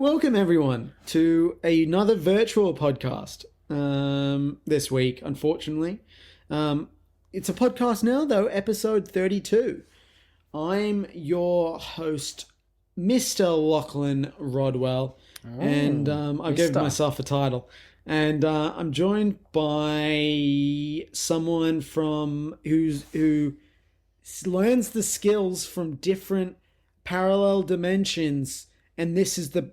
Welcome everyone to another virtual podcast this week, unfortunately. It's a podcast now, though, episode 32. I'm your host, Mr. Lachlan Rodwell, and I've given myself a title. And I'm joined by someone who learns the skills from different parallel dimensions, and this is the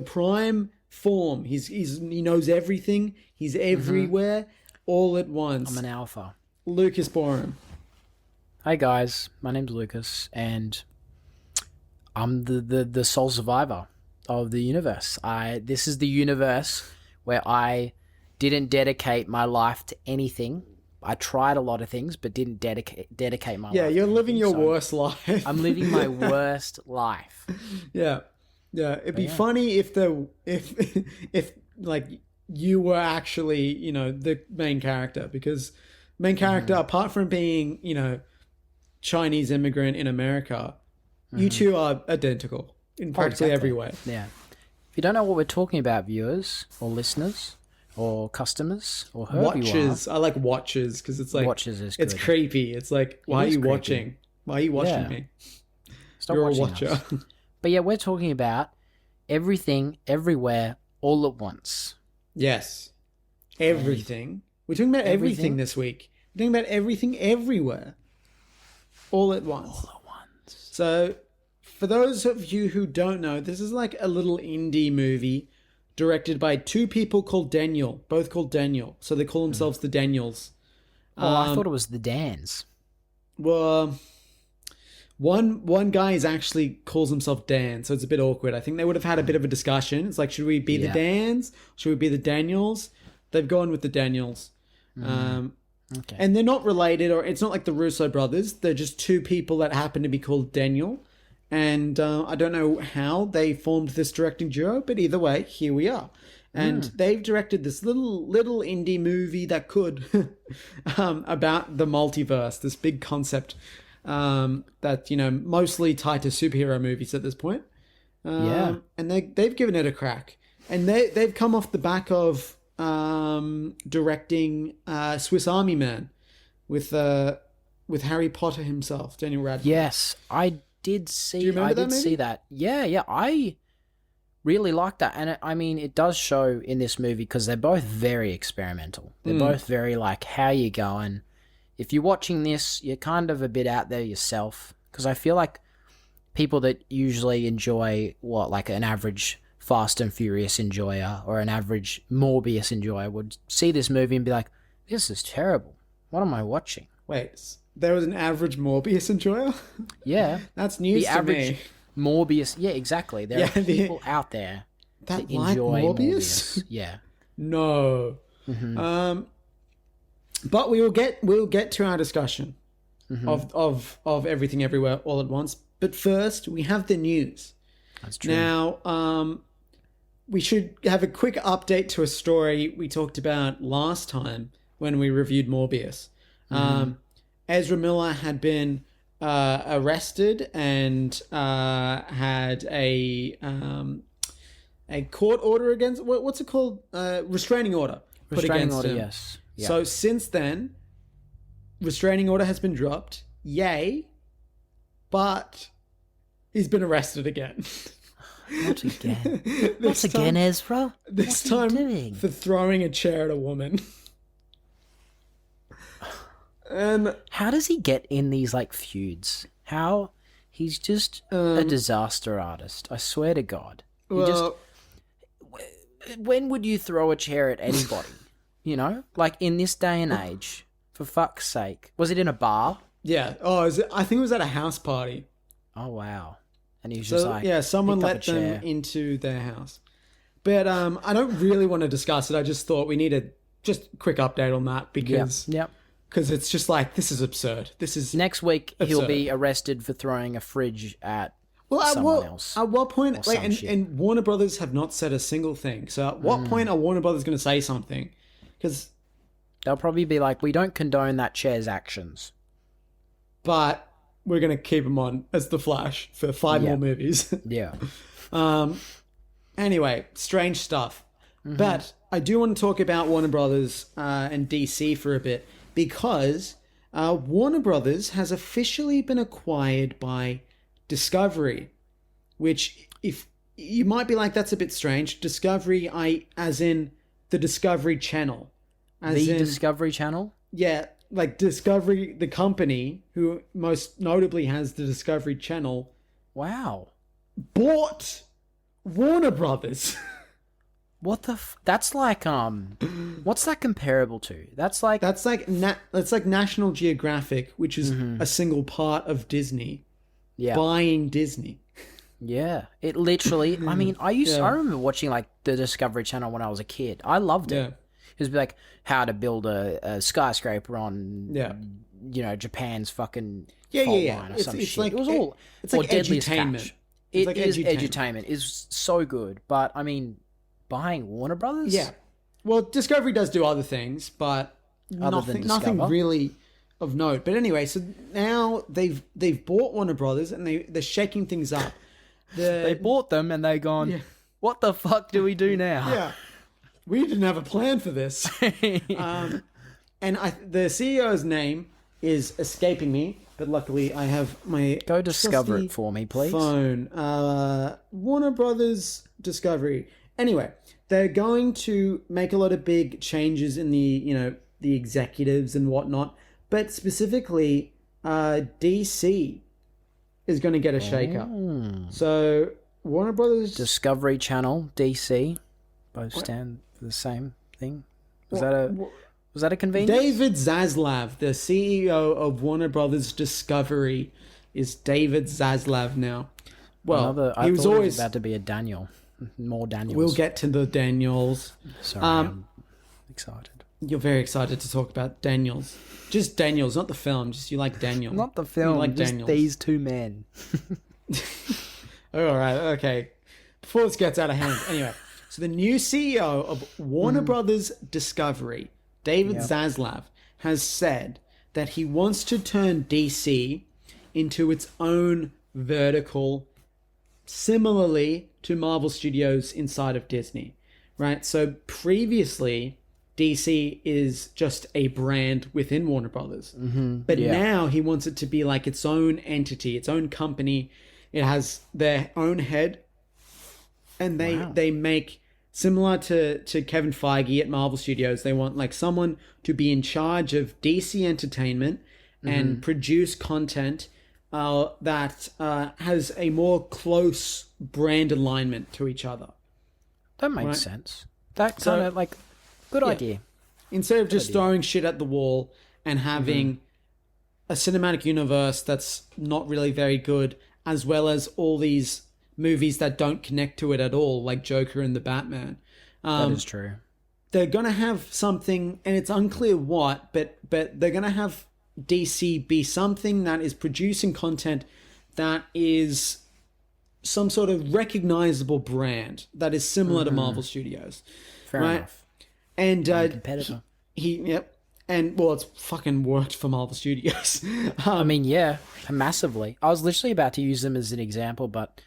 prime form. He knows everything. He's everywhere, all at once. I'm an alpha. Lucas Boreham. Hey guys, my name's Lucas, and I'm the sole survivor of the universe. This is the universe where I didn't dedicate my life to anything. I tried a lot of things, but didn't dedicate my life. Yeah, you're living your worst life. I'm living my worst life. Yeah. It'd be funny if like you were actually, the main character, because main character, apart from being, Chinese immigrant in America, you two are identical in practically every way. Yeah. If you don't know what we're talking about, viewers or listeners or customers or whoever watchers, you are. I like watchers because it's like watchers is good. It's creepy. It's like, why are you watching? Why are you watching me? Stop You're watching a watcher. us. But yeah, we're talking about everything, everywhere, all at once. Yes. Everything. We're talking about everything this week. We're talking about everything everywhere. All at once. All at once. So, for those of you who don't know, this is like a little indie movie directed by two people called Daniel. Both called Daniel. So they call themselves the Daniels. Oh, I thought it was the Dans. Well, one guy actually calls himself Dan, so it's a bit awkward. I think they would have had a bit of a discussion. It's like, should we be the Dans? Should we be the Daniels? They've gone with the Daniels. Okay. And they're not related, or it's not like the Russo brothers. They're just two people that happen to be called Daniel. And I don't know how they formed this directing duo, but either way, here we are. And they've directed this little indie movie that could about the multiverse, this big concept that, mostly tied to superhero movies at this point. And they've given it a crack. And they've come off the back of directing Swiss Army Man with Harry Potter himself, Daniel Radcliffe. Yes, I did see. Do you remember that movie? See that. Yeah, I really like that, and it does show in this movie because they're both very experimental. They're both very like, how you going? If you're watching this, you're kind of a bit out there yourself, because I feel like people that usually enjoy like an average Fast and Furious enjoyer or an average Morbius enjoyer would see this movie and be like, this is terrible. What am I watching? Wait, there was an average Morbius enjoyer? Yeah. That's news to me. The average Morbius. Yeah, exactly. There are people out there that enjoy Morbius. Yeah. No. But we'll get to our discussion of everything everywhere all at once. But first, we have the news. That's true. Now, we should have a quick update to a story we talked about last time when we reviewed Morbius. Ezra Miller had been arrested and had a court order against, what's it called? Restraining order put against him. Yes. Yeah. So since then, restraining order has been dropped. Yay. But he's been arrested again. Not again. Not again, Ezra. This What's he time doing? for throwing a chair at a woman. And how does he get in these like feuds? How he's just a disaster artist. I swear to God. When would you throw a chair at anybody? Like in this day and age, for fuck's sake. Was it in a bar? Yeah. Oh, I think it was at a house party. Oh wow. And he was just like, someone let them into their house. But I don't really want to discuss it. I just thought we needed just a quick update on that because because it's just like, this is absurd. This is next week absurd. He'll be arrested for throwing a fridge at someone else. At what point? And Warner Brothers have not said a single thing. So at what point are Warner Brothers going to say something? Because they'll probably be like, we don't condone that chair's actions, but we're going to keep him on as the Flash for 5 more movies. Yeah. Anyway, strange stuff. But I do want to talk about Warner Brothers and DC for a bit, because Warner Brothers has officially been acquired by Discovery, which, if you might be like, that's a bit strange. Discovery, as in the Discovery Channel. Discovery Channel? Yeah, like Discovery, the company, who most notably has the Discovery Channel, Wow. bought Warner Brothers. What the that's like what's that comparable to? That's like That's like National Geographic, which is a single part of Disney, buying Disney. Yeah. It literally, I mean, I remember watching like the Discovery Channel when I was a kid. I loved it. Yeah. It was like how to build a skyscraper on Japan's fucking fault line or some it's shit. like, It was all it's like Deadliest edutainment. Catch. It's It like is edutainment. edutainment. It's so good, but I mean, buying Warner Brothers? Yeah. Well, Discovery does do other things, but nothing really of note. But anyway, so now they've bought Warner Brothers and they're shaking things up. They bought them and they gone, what the fuck do we do now? Yeah. We didn't have a plan for this. And the CEO's name is escaping me, but luckily I have my Go discover trusty it for me, please. phone. Warner Brothers Discovery. Anyway, they're going to make a lot of big changes in the executives and whatnot, but specifically, DC is going to get a shakeup. So Warner Brothers Discovery Channel, DC, both stand for the same thing. Was that a convenience? David Zaslav, the CEO of Warner Brothers Discovery, is David Zaslav now. Well, I thought it was about to be a Daniel. More Daniels. We'll get to the Daniels. Sorry, I'm excited. You're very excited to talk about Daniels. Just Daniels, not the film. Just you like Daniel. Not the film, You like just Daniels. these two men. All right, okay. Before this gets out of hand. Anyway, so the new CEO of Warner Brothers Discovery, David Zaslav, has said that he wants to turn DC into its own vertical, similarly to Marvel Studios inside of Disney, right? So previously, DC is just a brand within Warner Brothers. But now he wants it to be like its own entity, its own company. It has their own head, and they make, similar to Kevin Feige at Marvel Studios, they want like someone to be in charge of DC Entertainment and produce content that has a more close brand alignment to each other. That makes sense. That kind of like, good idea. Instead of just throwing shit at the wall and having a cinematic universe that's not really very good, as well as all these movies that don't connect to it at all, like Joker and the Batman. That is true. They're going to have something, and it's unclear what, but they're going to have DC be something that is producing content that is some sort of recognizable brand that is similar to Marvel Studios. Fair enough. And Competitor. And well, it's fucking worked for Marvel Studios. I mean, yeah, massively. I was literally about to use them as an example, but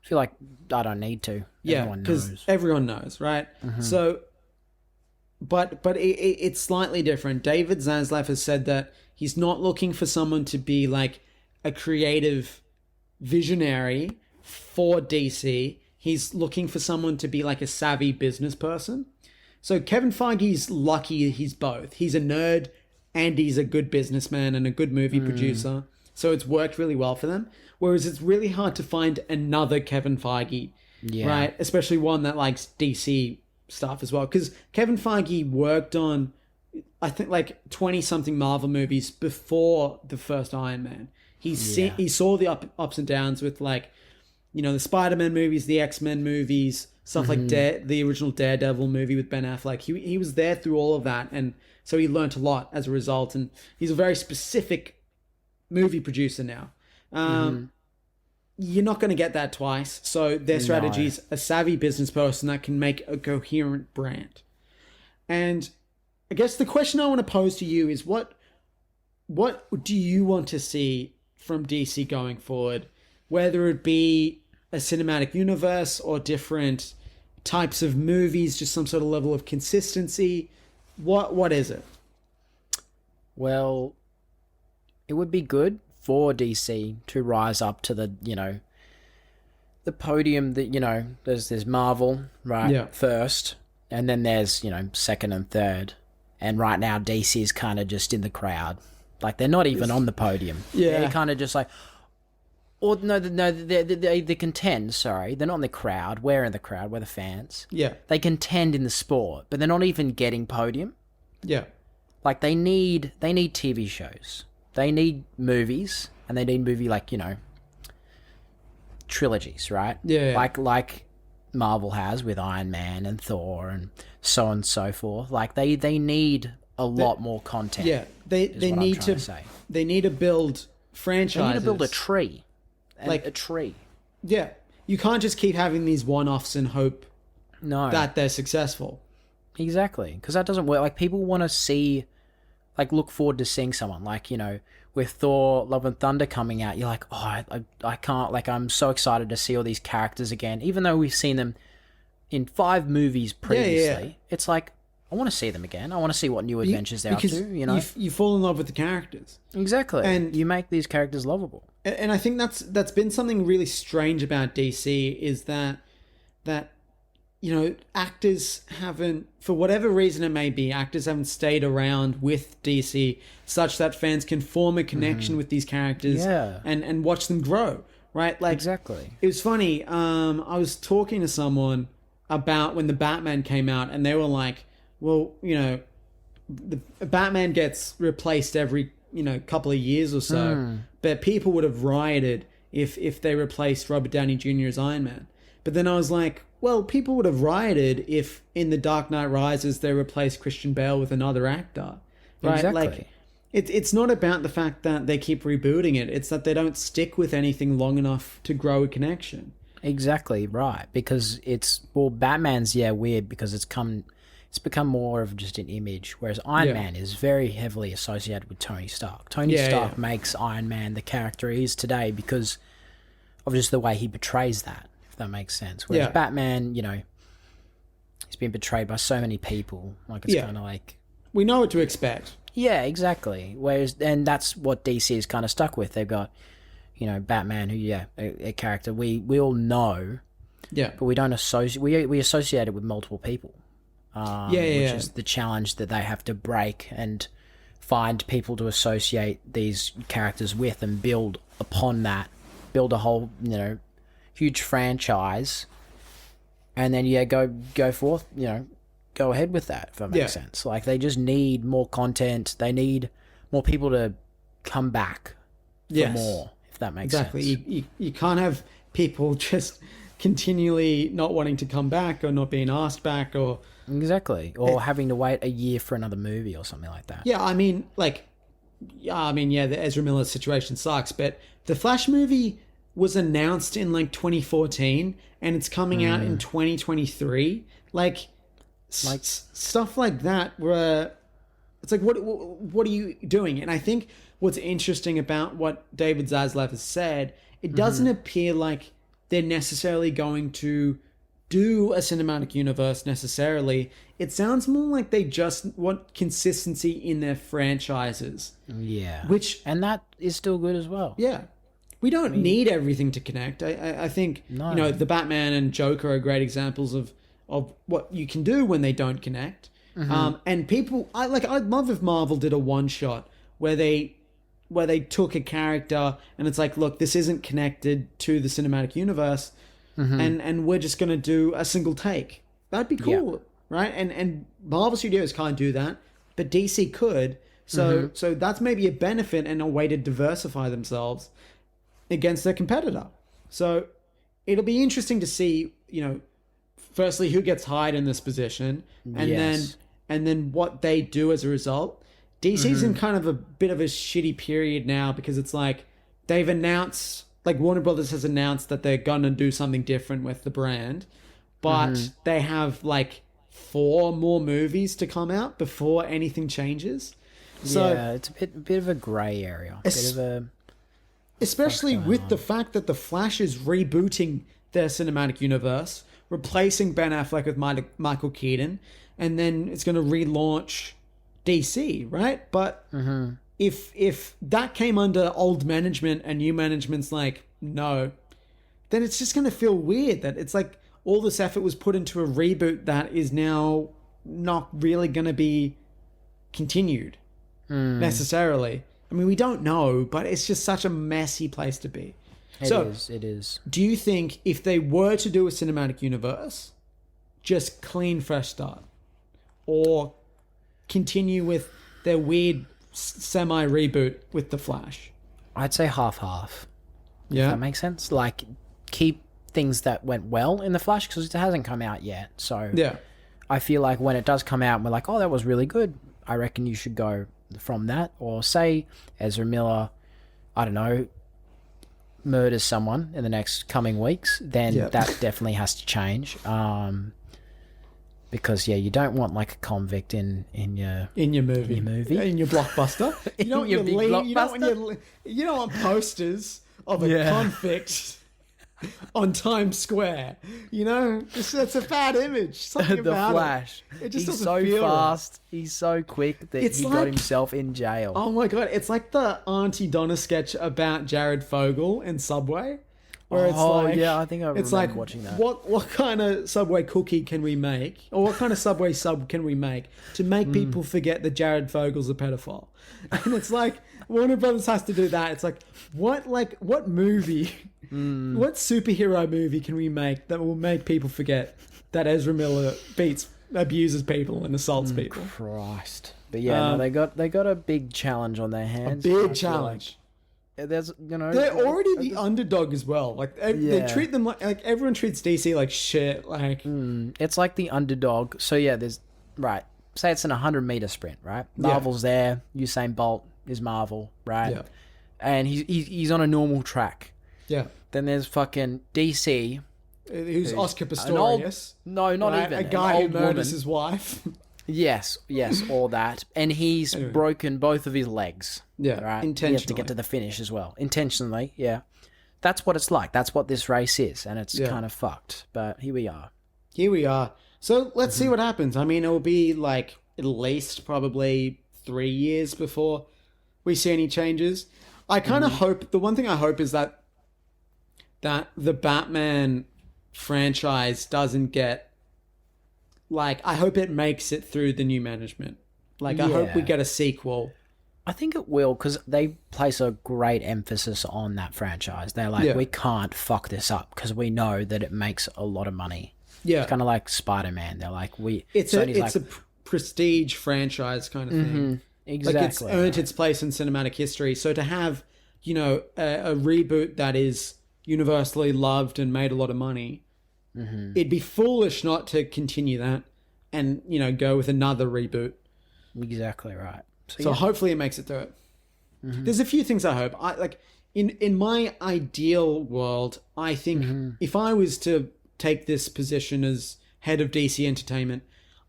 I feel like I don't need to. Yeah, because everyone knows, right? So, but it's slightly different. David Zaslav has said that he's not looking for someone to be like a creative visionary for DC. He's looking for someone to be like a savvy business person. So Kevin Feige's lucky he's both. He's a nerd and he's a good businessman and a good movie producer. So it's worked really well for them. Whereas it's really hard to find another Kevin Feige, right? Especially one that likes DC stuff as well. Because Kevin Feige worked on, I think, like 20-something Marvel movies before the first Iron Man. He saw the ups and downs with, like, the Spider-Man movies, the X-Men movies, stuff like the original Daredevil movie with Ben Affleck. He was there through all of that, and so he learned a lot as a result. And he's a very specific movie producer now. You're not going to get that twice. So their strategy is a savvy business person that can make a coherent brand. And I guess the question I want to pose to you is what do you want to see from DC going forward? Whether it be a cinematic universe or different types of movies, just some sort of level of consistency? What is it? Well, it would be good for DC to rise up to the, the podium that, there's Marvel, right? Yeah. First, and then there's, second and third. And right now DC is kind of just in the crowd. Like, they're not even on the podium. Yeah. They're kind of just like, or no, they contend, sorry. They're not in the crowd. We're in the crowd. We're the fans. Yeah. They contend in the sport, but they're not even getting podium. Yeah. Like, they need TV shows. They need movies, and they need movie, like, trilogies, right? Yeah. Like Marvel has with Iron Man and Thor and so on and so forth. Like, they need a lot more content. Yeah. They need to say. They need to build franchises. They need to build a tree. Like a tree. Yeah. You can't just keep having these one-offs and hope that they're successful. Exactly. Because that doesn't work. Like, people want to see, like, look forward to seeing someone. Like, with Thor, Love and Thunder coming out, you're like, oh, I can't, like, I'm so excited to see all these characters again. Even though we've seen them in 5 movies previously, Yeah. it's like, I want to see them again. I want to see what new adventures they're up to, You fall in love with the characters. Exactly. And you make these characters lovable. And I think that's been something really strange about DC is that actors haven't, for whatever reason it may be, actors haven't stayed around with DC such that fans can form a connection with these characters and watch them grow, right? Like, exactly. It was funny. I was talking to someone about when the Batman came out, and they were like, well, the Batman gets replaced every couple of years or so, but people would have rioted if they replaced Robert Downey Jr. as Iron Man. But then I was like, well, people would have rioted if in The Dark Knight Rises they replaced Christian Bale with another actor, right? Exactly. Like, it's not about the fact that they keep rebooting it. It's that they don't stick with anything long enough to grow a connection. Exactly right, because Batman's weird because it's become more of just an image, whereas Iron Man is very heavily associated with Tony Stark. Tony Stark makes Iron Man the character he is today because of just the way he portrays that, if that makes sense. Whereas Batman, he's been portrayed by so many people, like it's kind of like... We know what to expect. Yeah, exactly. And that's what DC is kind of stuck with. They've got, Batman, who, a character we all know, but we don't associate... We associate it with multiple people. Which is the challenge that they have to break and find people to associate these characters with and build upon that, build a whole huge franchise, and then go forth, go ahead with that, if that makes sense. Like, they just need more content. They need more people to come back for more, if that makes sense. Exactly. You can't have people just continually not wanting to come back or not being asked back or... Exactly. Or having to wait a year for another movie or something like that. Yeah, the Ezra Miller situation sucks, but the Flash movie was announced in 2014 and it's coming out in 2023. Stuff like that where it's like, what are you doing? And I think what's interesting about what David Zaslav has said, it doesn't appear like they're necessarily going to do a cinematic universe necessarily. It sounds more like they just want consistency in their franchises. Yeah. And that is still good as well. Yeah. We don't need everything to connect. I think, the Batman and Joker are great examples of what you can do when they don't connect. And people, I'd love if Marvel did a one-shot where they took a character and it's like, look, this isn't connected to the cinematic universe. And we're just going to do a single take. That'd be cool, right? And Marvel Studios can't do that, but DC could. So that's maybe a benefit and a way to diversify themselves against their competitor. So it'll be interesting to see, firstly, who gets hired in this position, and then what they do as a result. DC's in kind of a bit of a shitty period now because it's like they've announced... Warner Brothers has announced that they're going to do something different with the brand, but they have 4 more movies to come out before anything changes. So it's a bit of a grey area. Especially with the fact that The Flash is rebooting their cinematic universe, replacing Ben Affleck with Michael Keaton, and then it's going to relaunch DC, right? But if that came under old management and new management's like, no, then it's just going to feel weird that it's like all this effort was put into a reboot that is now not really going to be continued necessarily. I mean, we don't know, but it's just such a messy place to be. It is. Do you think if they were to do a cinematic universe, just clean, fresh start, or continue with their weird semi-reboot with The Flash? I'd say half-half. Yeah. If that makes sense. Like, keep things that went well in The Flash, because it hasn't come out yet. So yeah, I feel like when it does come out and we're like, oh, that was really good, I reckon you should go from that. Or say Ezra Miller, I don't know, murders someone in the next coming weeks, then that definitely has to change. Because you don't want like a convict in your movie, in your blockbuster. You don't your big blockbuster. You don't want posters of a convict on Times Square. You know, that's a bad image. Something the about Flash. It just he's doesn't so feel fast. Right. He's so quick that he got himself in jail. Oh my god! It's like the Auntie Donna sketch about Jared Fogle in Subway. Where it's like, I think I remember watching that. What kind of Subway cookie can we make, or what kind of Subway sub can we make to make people forget that Jared Fogle's a pedophile? And it's like Warner Brothers has to do that. It's like what movie, what superhero movie can we make that will make people forget that Ezra Miller abuses people and assaults people? Christ! But they got a big challenge on their hands. A big challenge. There's, they're already the underdog as well. Like they treat them like everyone treats DC like shit. Like it's like the underdog. So there's say it's an 100-meter sprint, right? Marvel's there. Usain Bolt is Marvel, right? Yeah. And he's on a normal track. Yeah. Then there's fucking DC, who's Oscar Pistorius. Not even a guy who murders woman. his wife. Yes, all that. And he's broken both of his legs. Yeah, right? intentionally. He has to get to the finish as well. Intentionally, yeah. That's what it's like. That's what this race is. And it's kind of fucked. But here we are. So let's see what happens. I mean, it will be like at least probably 3 years before we see any changes. I kind of hope... The one thing I hope is that the Batman franchise doesn't get... Like, I hope it makes it through the new management. Like, I hope we get a sequel. I think it will, because they place a great emphasis on that franchise. They're like, we can't fuck this up, because we know that it makes a lot of money. Yeah. It's kind of like Spider-Man. They're like, It's a prestige franchise kind of thing. Exactly. Like, it's earned its place in cinematic history. So to have, a reboot that is universally loved and made a lot of money... It'd be foolish not to continue that and, go with another reboot. Exactly right. So hopefully it makes it through it. There's a few things I hope. In my ideal world, I think if I was to take this position as head of DC Entertainment,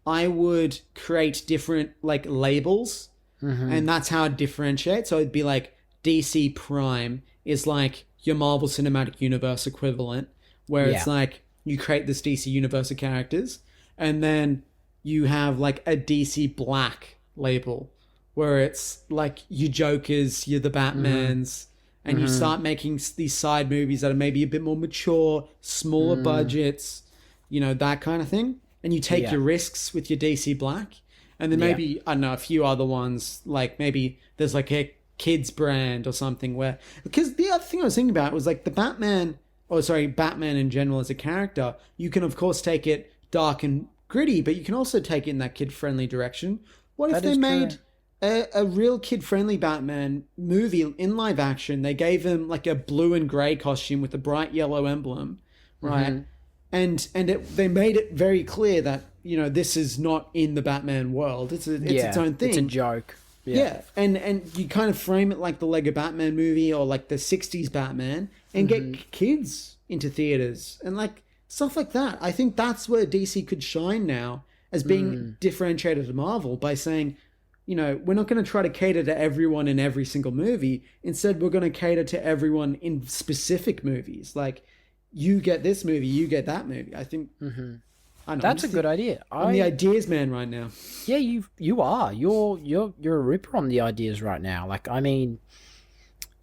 I would create different labels, and that's how I'd differentiate. So it'd be like DC Prime is like your Marvel Cinematic Universe equivalent, where it's like you create this DC universe of characters, and then you have like a DC Black label where it's like your Jokers, you're the Batmans, and you start making these side movies that are maybe a bit more mature, smaller budgets, that kind of thing. And you take your risks with your DC Black, and then maybe, I don't know, a few other ones, like maybe there's like a kids brand or something where, because the other thing I was thinking about was like the Batman in general as a character, you can of course take it dark and gritty, but you can also take it in that kid-friendly direction. What if they made a real kid-friendly Batman movie in live action? They gave him like a blue and grey costume with a bright yellow emblem, right? And they made it very clear that, this is not in the Batman world. It's its own thing. It's a joke. Yeah. And you kind of frame it like the Lego Batman movie or like the 60s Batman and get kids into theaters and like stuff like that. I think that's where DC could shine now as being differentiated to Marvel by saying, we're not going to try to cater to everyone in every single movie. Instead, we're going to cater to everyone in specific movies. Like, you get this movie, you get that movie. I think I don't know, That's a good idea. I'm the ideas man right now. Yeah, you are. You're a ripper on the ideas right now. Like, I mean,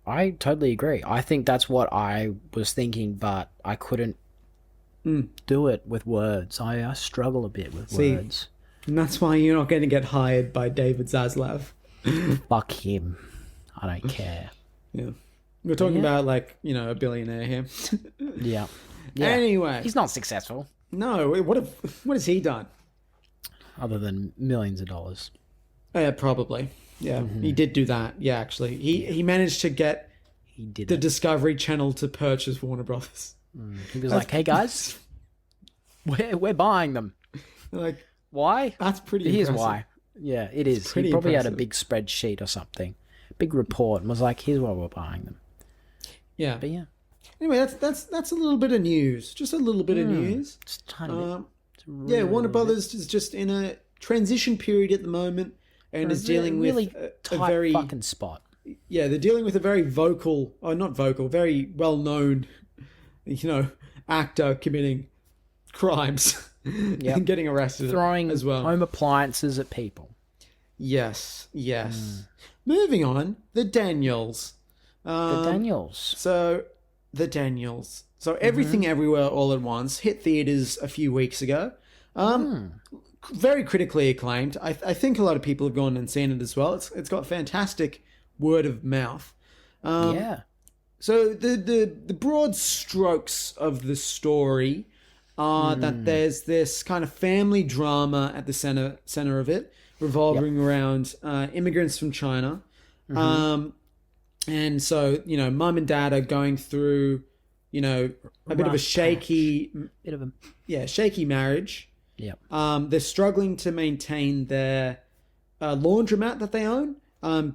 I totally agree. I think that's what I was thinking, but I couldn't do it with words. I struggle a bit with words. And that's why you're not going to get hired by David Zaslav. Fuck him. I don't care. Yeah. We're talking about, like, you know, a billionaire here. Yeah. Anyway. He's not successful. No. What has he done? Other than millions of dollars. Probably. Yeah. He did do that. Yeah, actually. He managed to get the Discovery Channel to purchase Warner Brothers. He was like, hey, guys, we're buying them. Like, why? That's pretty Here's impressive. why. Yeah, it is. Pretty He probably impressive. had a big spreadsheet or something. Big report, and was like, here's why we're buying them. Yeah. But yeah. Anyway, that's a little bit of news. Just a little bit of news. Just a tiny bit. Yeah, Warner Brothers is just in a transition period at the moment and is dealing really with a tight very fucking spot. Yeah, they're dealing with a very very well-known, you know, actor committing crimes and getting arrested Throwing as well. home appliances at people. Yes. Moving on, the Daniels. The Daniels. So, the Daniels. So, Everything Everywhere All at Once hit theaters a few weeks ago. Very critically acclaimed. I think a lot of people have gone and seen it as well. It's got fantastic word of mouth. Yeah. So, the broad strokes of the story are that there's this kind of family drama at the center of it, revolving around immigrants from China. And so, you know, mum and dad are going through, you know, a bit of a shaky marriage. Yep. They're struggling to maintain their laundromat that they own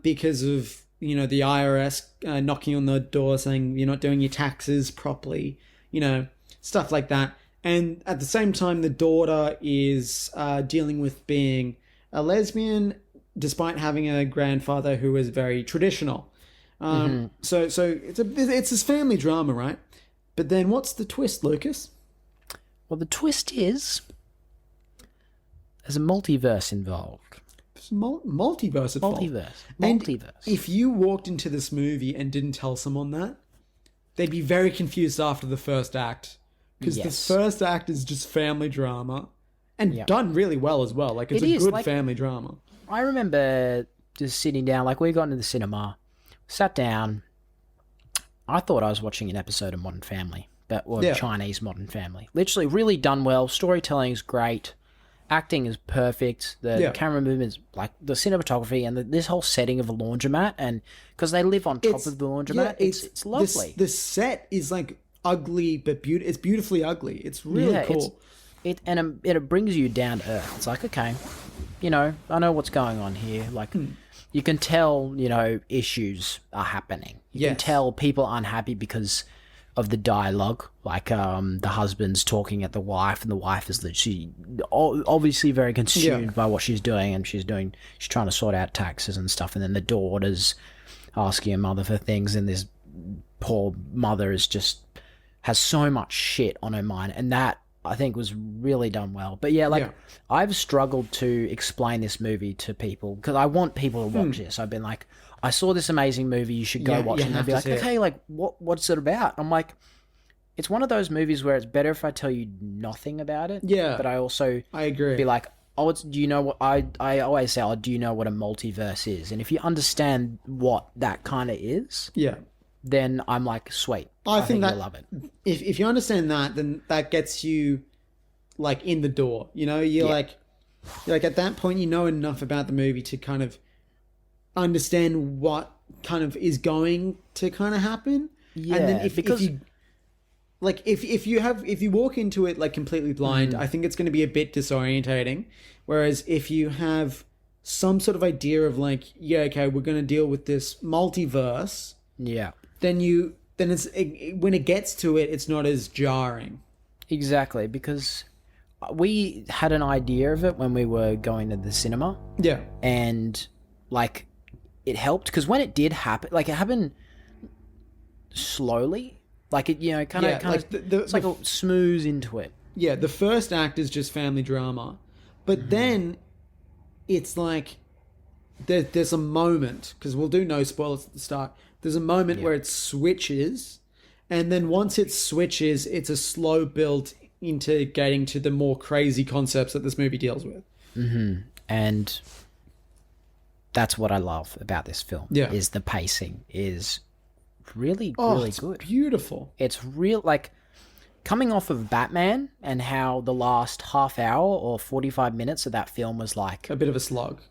because of, you know, the IRS knocking on the door saying you're not doing your taxes properly, you know, stuff like that. And at the same time, the daughter is dealing with being a lesbian despite having a grandfather who is very traditional. So it's this family drama, right? But then what's the twist, Lucas? Well, the twist is there's a multiverse involved. There's multiverse involved. Multiverse. If you walked into this movie and didn't tell someone that, they'd be very confused after the first act. Because the first act is just family drama. And done really well as well. Like, it's a good family drama. I remember just sitting down, like, we got into the cinema, sat down. I thought I was watching an episode of Modern Family, Chinese Modern Family. Literally, really done well. Storytelling is great. Acting is perfect. The camera movements, like the cinematography, and this whole setting of a laundromat, and because they live on top of the laundromat, it's lovely. The set is like ugly, but it's beautifully ugly. It's really cool. It brings you down to earth. It's like, okay, you know, I know what's going on here. Like, you can tell, you know, issues are happening. You can tell people are unhappy because of the dialogue. Like, the husband's talking at the wife, and the wife is obviously very consumed by what she's doing, and she's trying to sort out taxes and stuff. And then the daughter's asking her mother for things, and this poor mother has so much shit on her mind, and that I think was really done well. But I've struggled to explain this movie to people because I want people to watch this. I've been like, I saw this amazing movie, you should go watch it. And they'll be like, okay, like what's it about? I'm like, it's one of those movies where it's better if I tell you nothing about it. Yeah. But I agree. Be like, do you know what I always say, do you know what a multiverse is? And if you understand what that kind of is, then I'm like, sweet. I think you'll love it. If you understand that, then that gets you like in the door. You know, you're like at that point, you know enough about the movie to kind of understand what kind of is going to kind of happen. Yeah. And then if you walk into it like completely blind, I think it's going to be a bit disorientating. Whereas if you have some sort of idea of like, okay, we're going to deal with this multiverse. Yeah. Then when it gets to it, it's not as jarring. Exactly, because we had an idea of it when we were going to the cinema. Yeah. And it helped because when it did happen, it happened slowly. Like it, kind of, like it's like a smooths into it. Yeah, the first act is just family drama, but then it's like there's a moment, because we'll do no spoilers at the start. There's a moment where it switches, and then once it switches, it's a slow build into getting to the more crazy concepts that this movie deals with. And that's what I love about this film. Yeah. Is the pacing is really It's good. Beautiful. It's real, like coming off of Batman and how the last half hour or 45 minutes of that film was like A bit of a slog.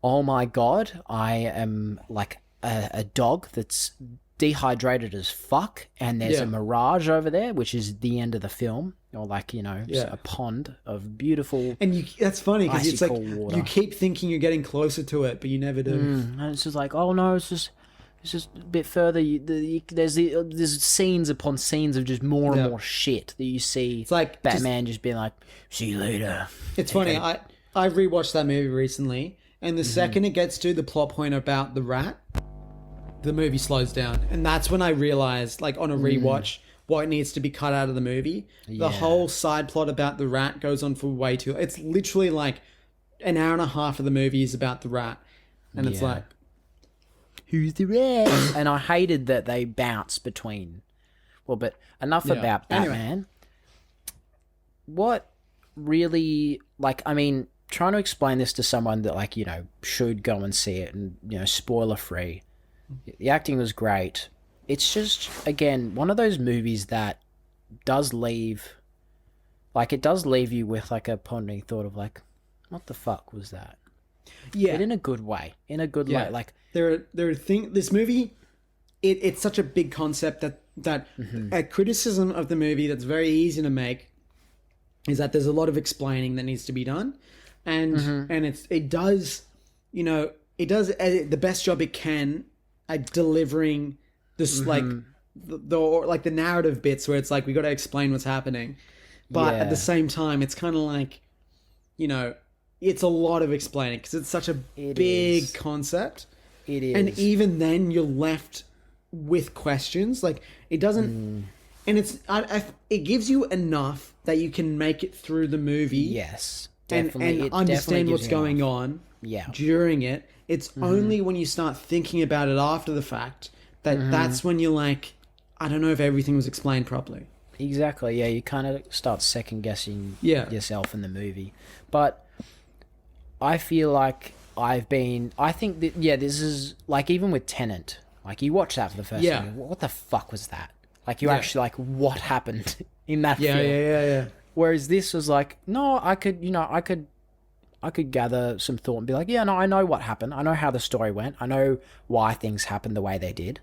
Oh my god, I am like a dog that's dehydrated as fuck, and there's a mirage over there, which is the end of the film, or like, a pond of beautiful. And that's funny because it's like water. You keep thinking you're getting closer to it, but you never do. And it's just like, oh no, it's just a bit further. There's scenes upon scenes of just more and more shit that you see. It's like Batman just being like, "See you later." It's funny. I rewatched that movie recently, and the second it gets to the plot point about the rat, the movie slows down, and that's when I realized, like on a rewatch, what needs to be cut out of the movie. The whole side plot about the rat goes on for way too. It's literally like an hour and a half of the movie is about the rat, and it's like, who's the rat? And I hated that they bounce between. Well, but enough about Batman. Anyway. What really, like, I mean, trying to explain this to someone that, like, should go and see it and, spoiler free. The acting was great. It's just, again, one of those movies that does leave, like, it does leave you with, like, a pondering thought of, like, what the fuck was that? Yeah. But in a good way. In a good way. Like, there are things, this movie, it's such a big concept that a criticism of the movie that's very easy to make is that there's a lot of explaining that needs to be done. And it does the best job it can at delivering this like the narrative bits where it's like we got to explain what's happening, but at the same time it's kind of like it's a lot of explaining because it's such a big concept. It is, and even then you're left with questions. Like it doesn't, and it's it gives you enough that you can make it through the movie. Yes. And understand what's going on during it. It's only when you start thinking about it after the fact that that's when you're like, I don't know if everything was explained properly. Exactly, yeah. You kind of start second-guessing yourself in the movie. But I feel like I think that, this is, like, even with Tenet, like, you watch that for the first time, what the fuck was that? Like, you're actually like, what happened in that film? Yeah. Whereas this was like, no, I could gather some thought and be like, yeah, no, I know what happened. I know how the story went. I know why things happened the way they did.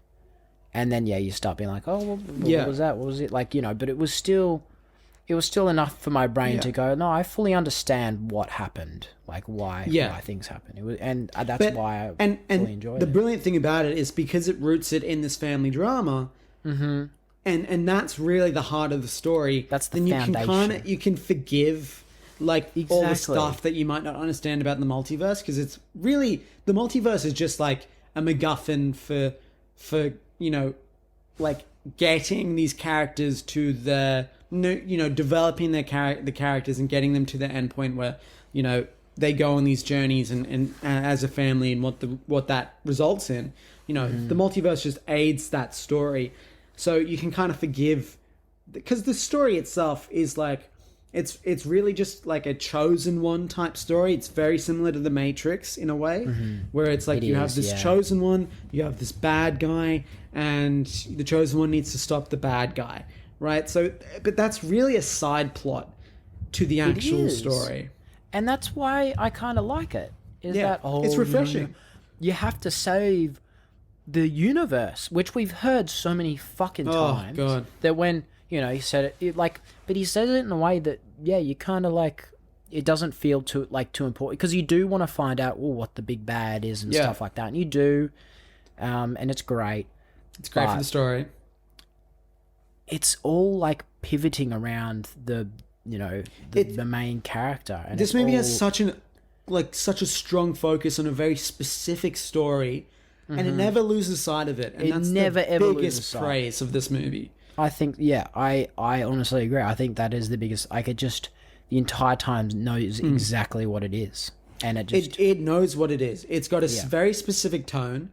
And then, you start being like, oh, well, what was that? What was it? Like, but it was still enough for my brain to go, no, I fully understand what happened. Like why things happened. It was, and that's why I fully enjoyed it. The brilliant thing about it is because it roots it in this family drama. And that's really the heart of the story. That's the foundation. You can forgive all the stuff that you might not understand about the multiverse, because it's really, the multiverse is just like a MacGuffin for like getting these characters to developing the characters and getting them to the end point where they go on these journeys and as a family and what that results in. The multiverse just aids that story. So you can kind of forgive, because the story itself is like, it's really just like a chosen one type story. It's very similar to The Matrix in a way, where it's like have this chosen one, you have this bad guy, and the chosen one needs to stop the bad guy, right? So, but that's really a side plot to the actual story. And that's why I kind of like it. It's refreshing. You have to save the universe, which we've heard so many fucking times. Oh, God. That when, he said it like, but he says it in a way that, you kind of like, it doesn't feel too important, because you do want to find out what the big bad is and stuff like that. And you do, and it's great. It's great for the story. It's all like pivoting around the main character. And this movie has such a strong focus on a very specific story, and it never loses sight of it. And that's the biggest praise of this movie. I think, yeah, I honestly agree. I think that is the biggest. I could just the entire time knows exactly what it is, and it just It knows what it is. It's got a Yeah. very specific tone.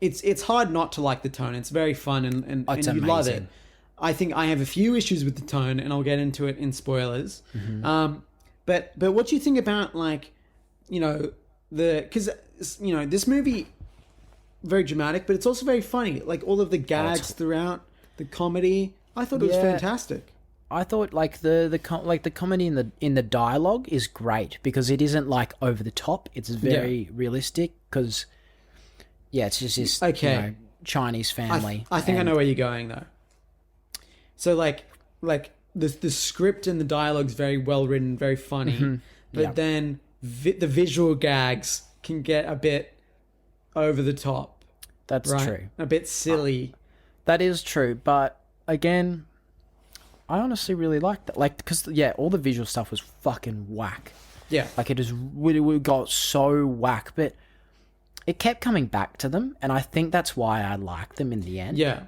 It's hard not to like the tone. It's very fun and It's you love it. amazing. I think I have a few issues with the tone, and I'll get into it in spoilers. But what do you think about, like, you know, because you know, this movie very dramatic, but it's also very funny. Like, all of the gags throughout the comedy, I thought it was Yeah. fantastic. I thought like the comedy in the dialogue is great because it isn't like over the top. It's very realistic because it's just this Chinese family. I think I know where you're going though. So like the script and the dialogue's very well written, very funny, but then the visual gags can get a bit over the top. That's Right? true. A bit silly. That is true, but again, I honestly really liked that. Like, because all the visual stuff was fucking whack. Yeah. Like we got so whack, but it kept coming back to them, and I think that's why I liked them in the end. Yeah.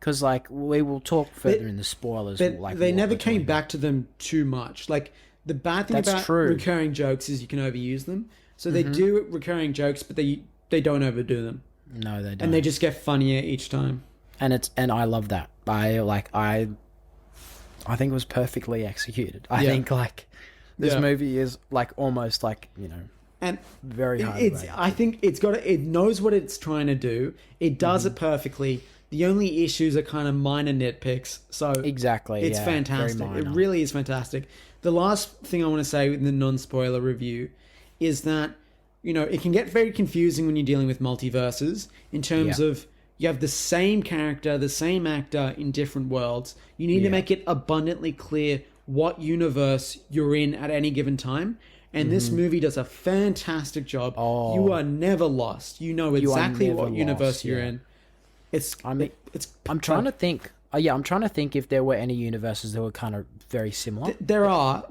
Because like we will talk further in the spoilers. But like they what never we're came talking back to them too much. Like, the bad thing That's about true. recurring jokes is you can overuse them. So they do recurring jokes, but they don't overdo them. about. No, they don't. And they just get funnier each time. and I love that. I think it was perfectly executed. I Yeah. think like this Yeah. movie is like almost like And very hard. I think it knows what it's trying to do. It does it perfectly. The only issues are kind of minor nitpicks. So Exactly. it's yeah, fantastic. very It minor. really is fantastic. The last thing I want to say in the non-spoiler review is that, you know, it can get very confusing when you're dealing with multiverses in terms Yeah. of you have the same character, the same actor in different worlds. You need to Yeah. make it abundantly clear what universe you're in at any given time. And this movie does a fantastic job. Oh. You are never lost. You know You are exactly never what universe lost, you're yeah. in. It's it's I'm trying to think. I'm trying to think if there were any universes that were kind of very similar. There are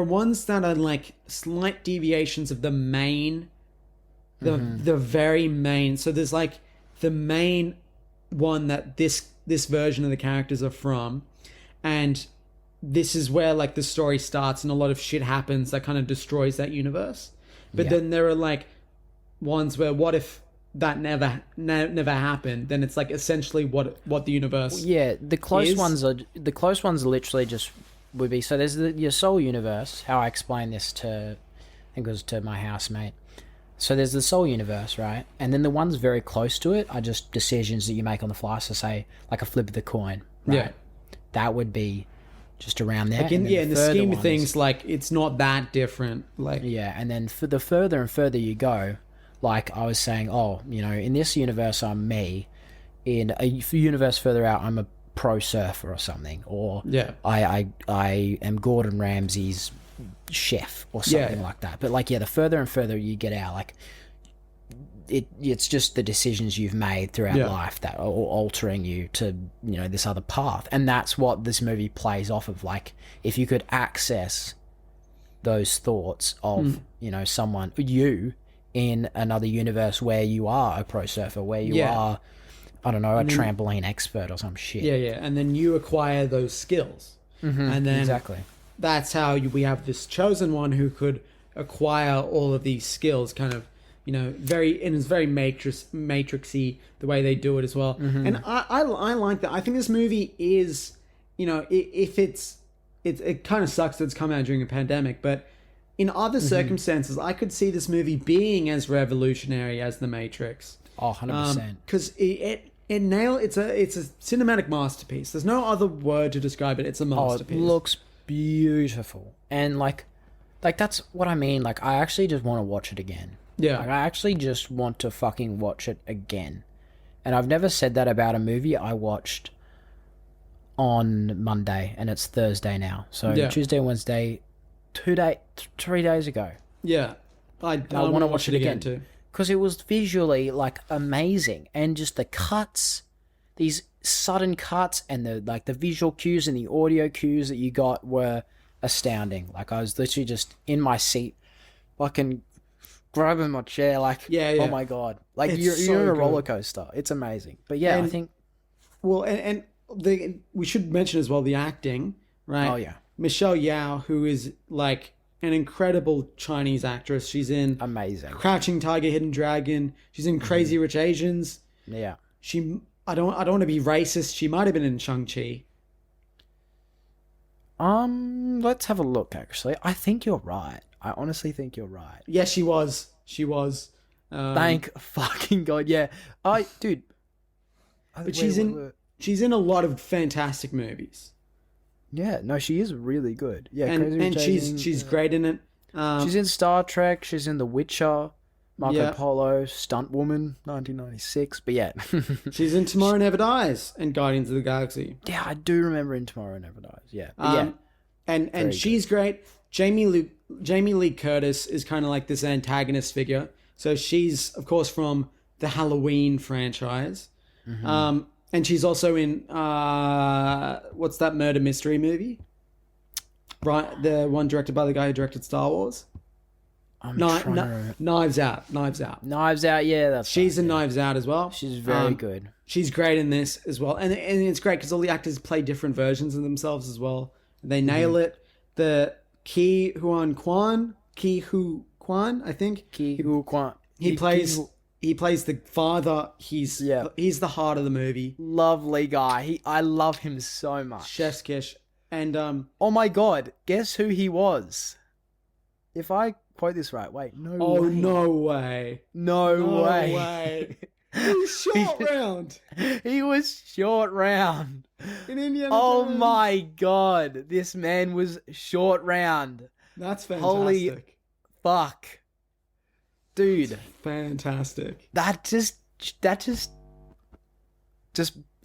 ones that are like slight deviations of the main, the very main. So there's like the main one that this version of the characters are from, and this is where like the story starts and a lot of shit happens that kind of destroys that universe. But Yeah. then there are like ones where what if that never happened? Then it's like essentially what the universe. Yeah, the close is- ones are literally just would be. So there's your soul universe. How I explained this to, I think it was to my housemate. So there's the soul universe, right? And then the ones very close to it are just decisions that you make on the fly. So say like a flip of the coin, right? Yeah. That would be just around there. Like in, And then yeah, in the further scheme of ones- things, like it's not that different. Like Yeah, and then for the further and further you go, like I was saying, in this universe I'm me. In a universe further out, I'm a pro surfer or something, or Yeah. I am Gordon Ramsay's chef or something like that. But like, the further and further you get out, like it's just the decisions you've made throughout Yeah. life that are altering you to this other path, and that's what this movie plays off of. Like, if you could access those thoughts of someone in another universe where you are a pro surfer, where you Yeah. are, I don't know, a trampoline expert or some shit. yeah, and then you acquire those skills, and then Exactly. that's how we have this chosen one who could acquire all of these skills, kind of, it's very matrixy the way they do it as well. And I like that. I think this movie is, if it kind of sucks that it's come out during a pandemic, but in other circumstances, I could see this movie being as revolutionary as The Matrix. Oh, 100%. Because it's a cinematic masterpiece. There's no other word to describe it. It's a Oh, it masterpiece. looks beautiful. And like that's what I mean. Like, I actually just want to watch it again. Yeah. Like, I actually just want to fucking watch it again. And I've never said that about a movie I watched on Monday, and it's Thursday now. So Yeah. Tuesday, Wednesday, 3 days ago. Yeah. I I want to watch it again too. because it was visually like amazing, and just the cuts, these sudden cuts, and the visual cues and the audio cues that you got were astounding. Like, I was literally just in my seat, fucking grabbing my chair, like, Yeah. oh my god, like It's you're so in a good. roller coaster. It's amazing. But yeah, I And- think well, we should mention as well the acting, right? Oh, yeah. Michelle Yeoh, who is like an incredible Chinese actress. She's in Amazing. Crouching Tiger, Hidden Dragon. She's in Crazy Rich Asians. Yeah. I don't want to be racist. She might have been in Shang-Chi. Let's have a look, actually. I think you're right. I honestly think you're right. Yeah, she was. She was. Thank fucking God, yeah. Dude. But she's in a lot of fantastic movies. Yeah, no, she is really good. Yeah, and she's great in it. She's in Star Trek. She's in The Witcher, Marco Yeah. Polo, Stunt Woman, 1996. But yeah, She's in Tomorrow Never Dies and Guardians of the Galaxy. yeah, I do remember in Tomorrow Never Dies. Yeah, but yeah, And she's great. Jamie Lee Curtis is kind of like this antagonist figure. So she's, of course, from the Halloween franchise. And she's also in, what's that murder mystery movie? Right, the one directed by the guy who directed Star Wars? Knives Out. Knives Out. Yeah, that's She's right, in yeah. Knives Out as well. She's very good. She's great in this as well. And it's great because all the actors play different versions of themselves as well. They nail it. The Ke Huy Quan, I think. Ke Huy Quan. He plays the father. He's the heart of the movie. Lovely guy. I love him so much. Chef's kiss. And oh my God, guess who he was? If I quote this right, wait, no way. No way. He was short round. He was short round. In Indiana Oh Jones. my God, this man was short round. That's fantastic. Holy fuck. Dude. Fantastic. That just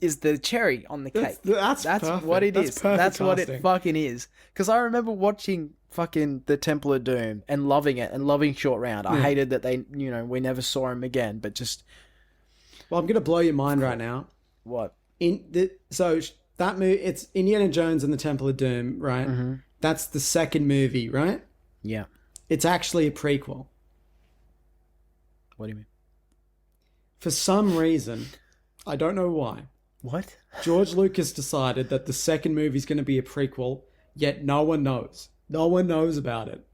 is the cherry on the cake. That's perfect. What it is. That's what it casting. fucking is. Because I remember watching fucking The Temple of Doom and loving it and loving Short Round. I hated that they, we never saw him again, but just... Well, I'm going to blow your mind right now. What? So that movie, it's Indiana Jones and the Temple of Doom, right? Mm-hmm. That's the second movie, right? Yeah. It's actually a prequel. What do you mean? For some reason, I don't know why, What? George Lucas decided that the second movie is going to be a prequel, yet no one knows. No one knows about it.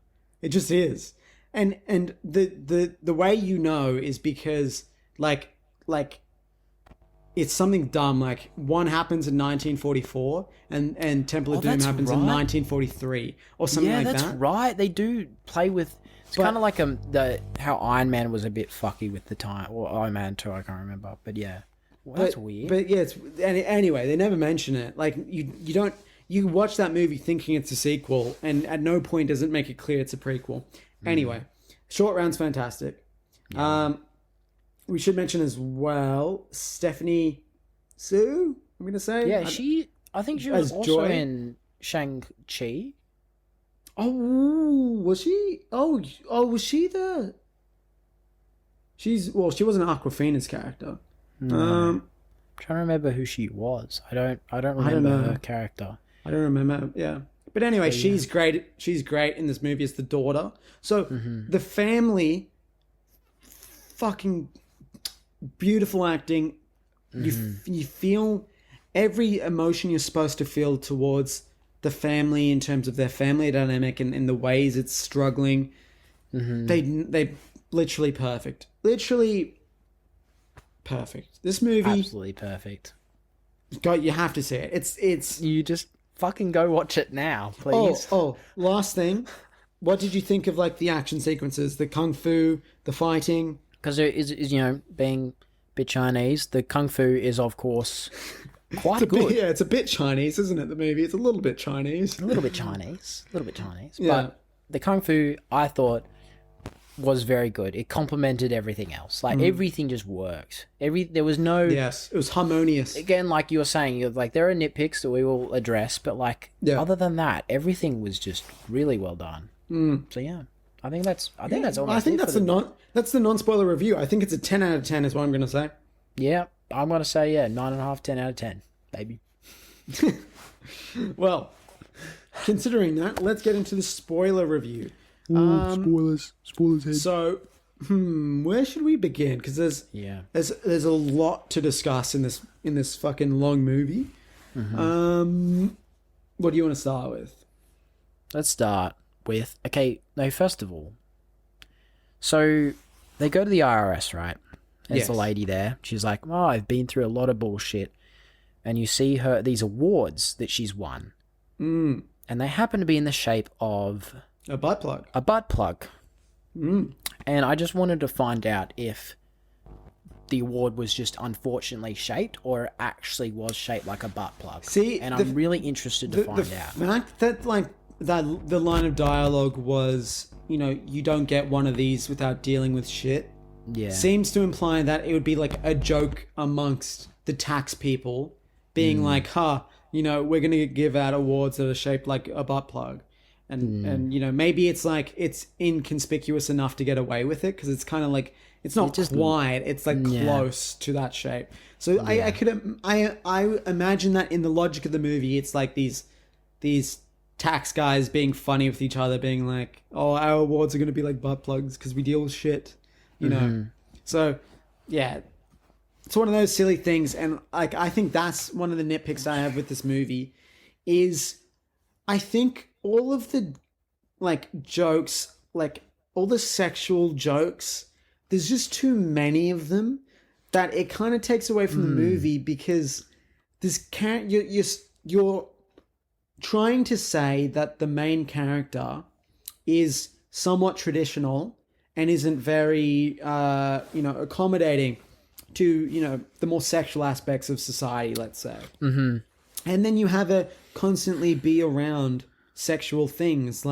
It just is. And the way you know is because like it's something dumb, like one happens in 1944 and Temple of Doom happens in 1943 or something like that. Yeah, that's right. They do play with... It's kind of like how Iron Man was a bit fucky with the time, or Iron Man 2, I can't remember. But yeah, well, that's weird. But yeah, anyway, they never mention it. Like you watch that movie thinking it's a sequel, and at no point does it make it clear it's a prequel. Anyway, Short Round's fantastic. Yeah. We should mention as well Stephanie Sue. I'm gonna say, Yeah, I think she was also in Shang-Chi. Oh, was she? Oh, was she the? She wasn't Aquafina's character. No. I'm trying to remember who she was. I don't remember her character. I don't remember. Yeah, but anyway, she's great. She's great in this movie as the daughter. So the family, fucking beautiful acting. You feel every emotion you're supposed to feel towards the family in terms of their family dynamic and in the ways it's struggling. They literally perfect. Literally perfect. This movie, absolutely perfect. God, you have to see it. It's you just fucking go watch it now, please. Oh, last thing. What did you think of like the action sequences, the kung fu, the fighting? Because it is being a bit Chinese, the kung fu is of course quite good. It's a bit Chinese, isn't it? The movie, it's a little bit Chinese. A little bit Chinese. Yeah. But the kung fu, I thought, was very good. It complemented everything else. Like everything just worked. There was no... Yes, it was harmonious. Again, like you were saying, like there are nitpicks that we will address, but like other than that, everything was just really well done. So yeah, I think that's almost. I think that's the non-spoiler review. I think it's a 10 out of 10 is what I'm going to say. Yeah, I'm going to say 9.5, 10 out of 10, baby. Well, considering that, let's get into the spoiler review. Spoilers head. So, Where should we begin? Because there's a lot to discuss in this fucking long movie. What do you want to start with? Let's start with first of all, so they go to the IRS, right? There's the lady there. She's like, "Oh, I've been through a lot of bullshit," and you see these awards that she's won, and they happen to be in the shape of a butt plug. A butt plug. And I just wanted to find out if the award was just unfortunately shaped or it actually was shaped like a butt plug. I'm really interested to find out. The fact that the line of dialogue was, you don't get one of these without dealing with shit. Yeah. Seems to imply that it would be like a joke amongst the tax people being like, we're going to give out awards that are shaped like a butt plug. And maybe it's like it's inconspicuous enough to get away with it because it's kind of like it's not just wide, it's like close to that shape. So I imagine that in the logic of the movie, it's like these tax guys being funny with each other, being like, "Oh, our awards are going to be like butt plugs because we deal with shit," So yeah, it's one of those silly things, and like I think that's one of the nitpicks I have with this movie is I think all of the jokes, like all the sexual jokes, there's just too many of them that it kind of takes away from the movie because you're trying to say that the main character is somewhat traditional and isn't very accommodating to the more sexual aspects of society, let's say. And then you have her constantly be around sexual things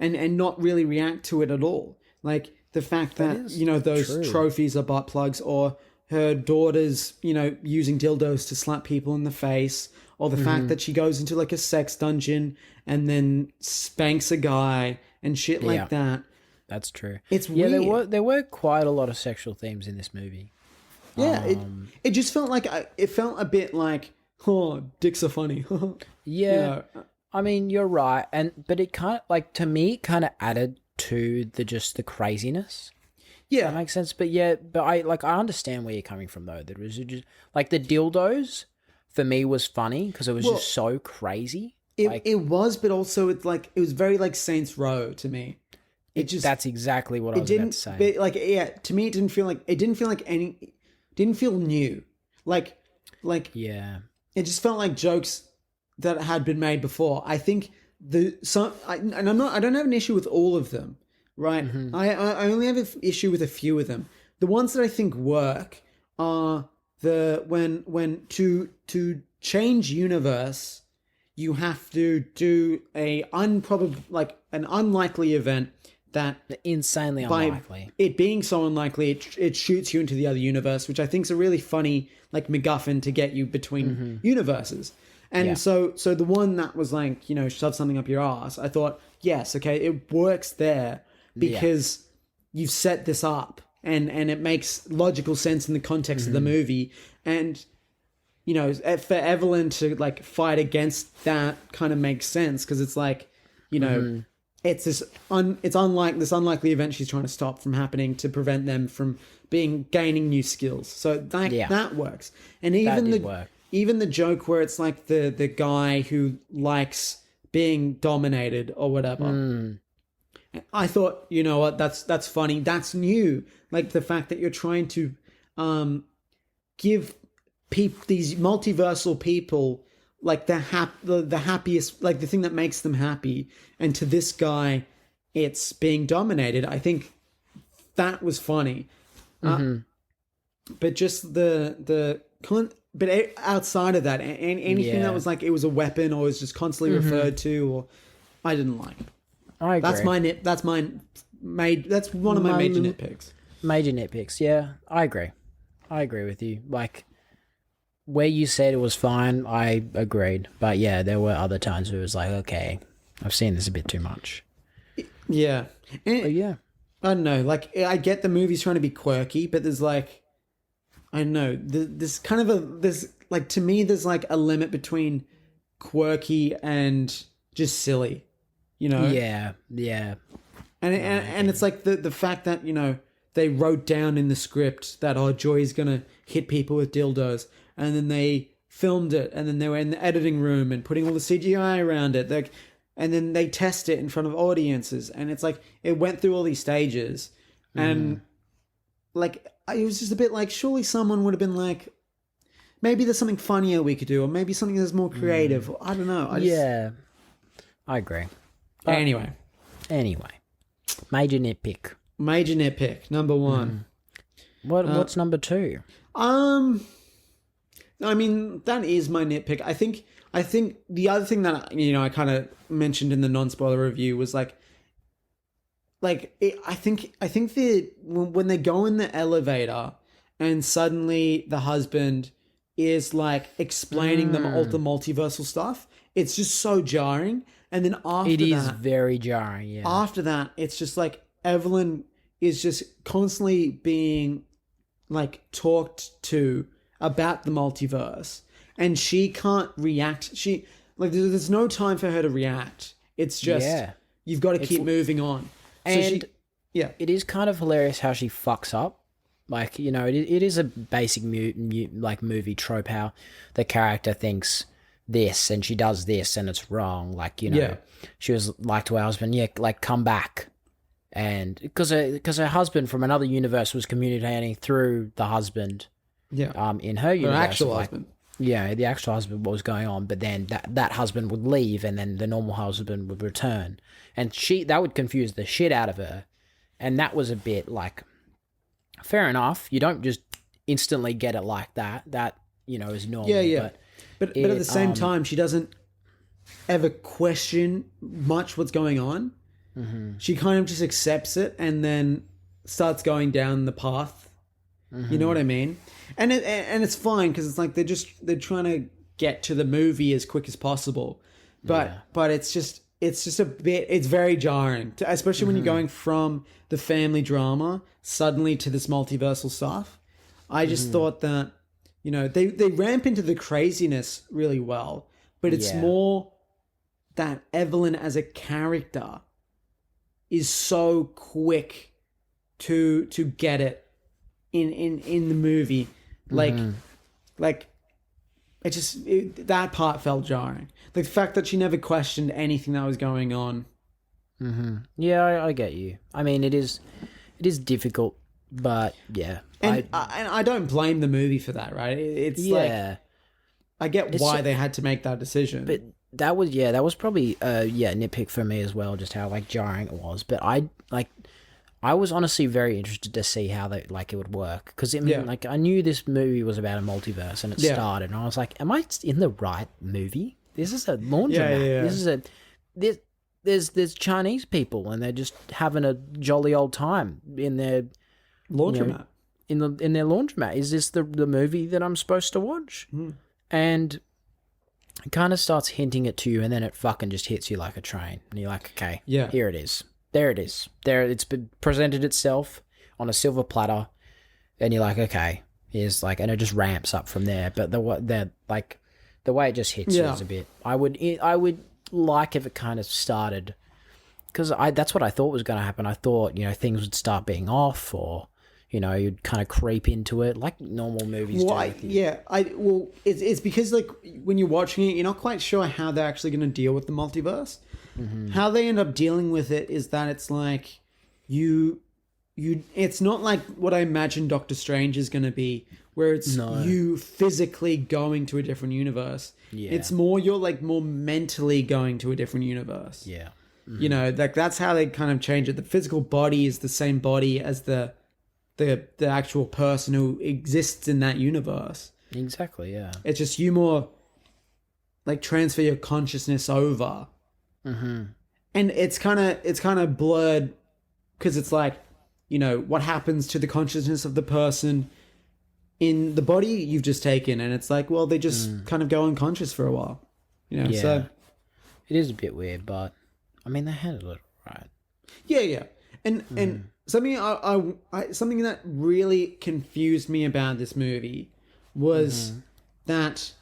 and not really react to it at all. Like the fact that those trophies are butt plugs, or her daughter's using dildos to slap people in the face, or the fact that she goes into like a sex dungeon and then spanks a guy and shit like that. That's true. It's weird. There were quite a lot of sexual themes in this movie. Yeah, it just felt like it felt a bit like, oh, dicks are funny. Yeah. I mean, you're right, but it kind of to me kind of added to the craziness. Yeah, that makes sense. But I understand where you're coming from though. That was just like the dildos for me was funny because it was just so crazy. It was, but also it was very like Saints Row to me. That's exactly what I was about to say. But to me, it didn't feel new. It just felt like jokes that had been made before. I think I don't have an issue with all of them, right? I only have an issue with a few of them. The ones that I think work are when to change universe, you have to do an unlikely event that insanely unlikely. It being so unlikely, it shoots you into the other universe, which I think is a really funny MacGuffin to get you between universes. And so the one that was shove something up your ass, I thought, yes, okay, it works there because you've set this up and it makes logical sense in the context of the movie. And, for Evelyn to fight against that kind of makes sense because it's it's this this unlikely event she's trying to stop from happening to prevent them from gaining new skills. So that works. And even the joke where it's like the guy who likes being dominated or whatever. I thought, that's funny. That's new. Like the fact that you're trying to give these multiversal people the happiest, the thing that makes them happy, and to this guy it's being dominated. I think that was funny. But just but outside of that, anything that was it was a weapon or was just constantly referred to, or I didn't like. I agree. That's one of my major nitpicks. Major nitpicks, yeah. I agree with you. Where you said it was fine, I agreed. But yeah, there were other times where it was okay, I've seen this a bit too much. Yeah. But yeah. I don't know. I get the movie's trying to be quirky, but there's I don't know. There's kind of to me, there's a limit between quirky and just silly, Yeah. And it's the fact that, they wrote down in the script that, oh, Joy's gonna hit people with dildos, and then they filmed it, and then they were in the editing room and putting all the CGI around it, like, and then they test it in front of audiences, and it's like it went through all these stages, and like it was just a bit like, surely someone would have been like, maybe there's something funnier we could do, or maybe something that's more creative. I don't know. I agree. Anyway, major nitpick. Major nitpick number 1. What's number 2? I mean, that is my nitpick. I think the other thing that, you know, I kind of mentioned in the non-spoiler review was I think when they go in the elevator and suddenly the husband is like explaining them all the multiversal stuff, it's just so jarring. And then after it is very jarring. Yeah. After that, it's just like Evelyn is just constantly being like talked to about the multiverse, and she can't react. There's no time for her to react. It's just you've got to keep moving on. And it is kind of hilarious how she fucks up. Like, you know, it is a basic movie trope how the character thinks this and she does this and it's wrong. Like, you know, she was like to her husband, like, come back. And because her husband from another universe was communicating through the husband. Yeah. In her universe. Her actual husband. Yeah, the actual husband, what was going on, but then that husband would leave and then the normal husband would return. And that would confuse the shit out of her. And that was a bit like, fair enough, you don't just instantly get it like that. That, you know, is normal. Yeah. But at the same time, she doesn't ever question much what's going on. Mm-hmm. She kind of just accepts it and then starts going down the path. Mm-hmm. You know what I mean? And it's fine because it's like they're trying to get to the movie as quick as possible, but it's just a bit, it's very jarring, especially when you're going from the family drama suddenly to this multiversal stuff. I just thought that, you know, they ramp into the craziness really well, but it's more that Evelyn as a character is so quick to get it in the movie. Like it that part felt jarring. Like the fact that she never questioned anything that was going on. Mm-hmm. Yeah, I get you. I mean, it is difficult, but yeah. And I don't blame the movie for that, right? It's like, I get why they had to make that decision. But that was probably nitpick for me as well, just how like jarring it was. But I was honestly very interested to see how it would work, because I knew this movie was about a multiverse and it started, and I was like, am I in the right movie? This is a laundromat. There's Chinese people and they're just having a jolly old time in their laundromat. In their laundromat. Is this the movie that I'm supposed to watch? And it kind of starts hinting it to you, and then it fucking just hits you like a train, and you're like, okay, here it is. There it is. There, it's been presented itself on a silver platter, and you're like, okay, here's like, and it just ramps up from there. But the way it just hits you is a bit. I would like if it kind of started, because that's what I thought was going to happen. I thought, you know, things would start being off, or, you know, you'd kind of creep into it like normal movies do. It's because like when you're watching it, you're not quite sure how they're actually going to deal with the multiverse. Mm-hmm. How they end up dealing with it is that it's like it's not like what I imagine Doctor Strange is going to be, where it's you physically going to a different universe. Yeah. It's more you're like more mentally going to a different universe. Yeah. Mm-hmm. You know, like that's how they kind of change it. The physical body is the same body as the actual person who exists in that universe. Exactly, yeah. It's just you more like transfer your consciousness over. Mm-hmm. And it's kind of blurred, because it's like, you know, what happens to the consciousness of the person in the body you've just taken, and it's like, well, they just kind of go unconscious for a while, you know. So it is a bit weird, but I mean, they handled it right. Yeah. And something something that really confused me about this movie was that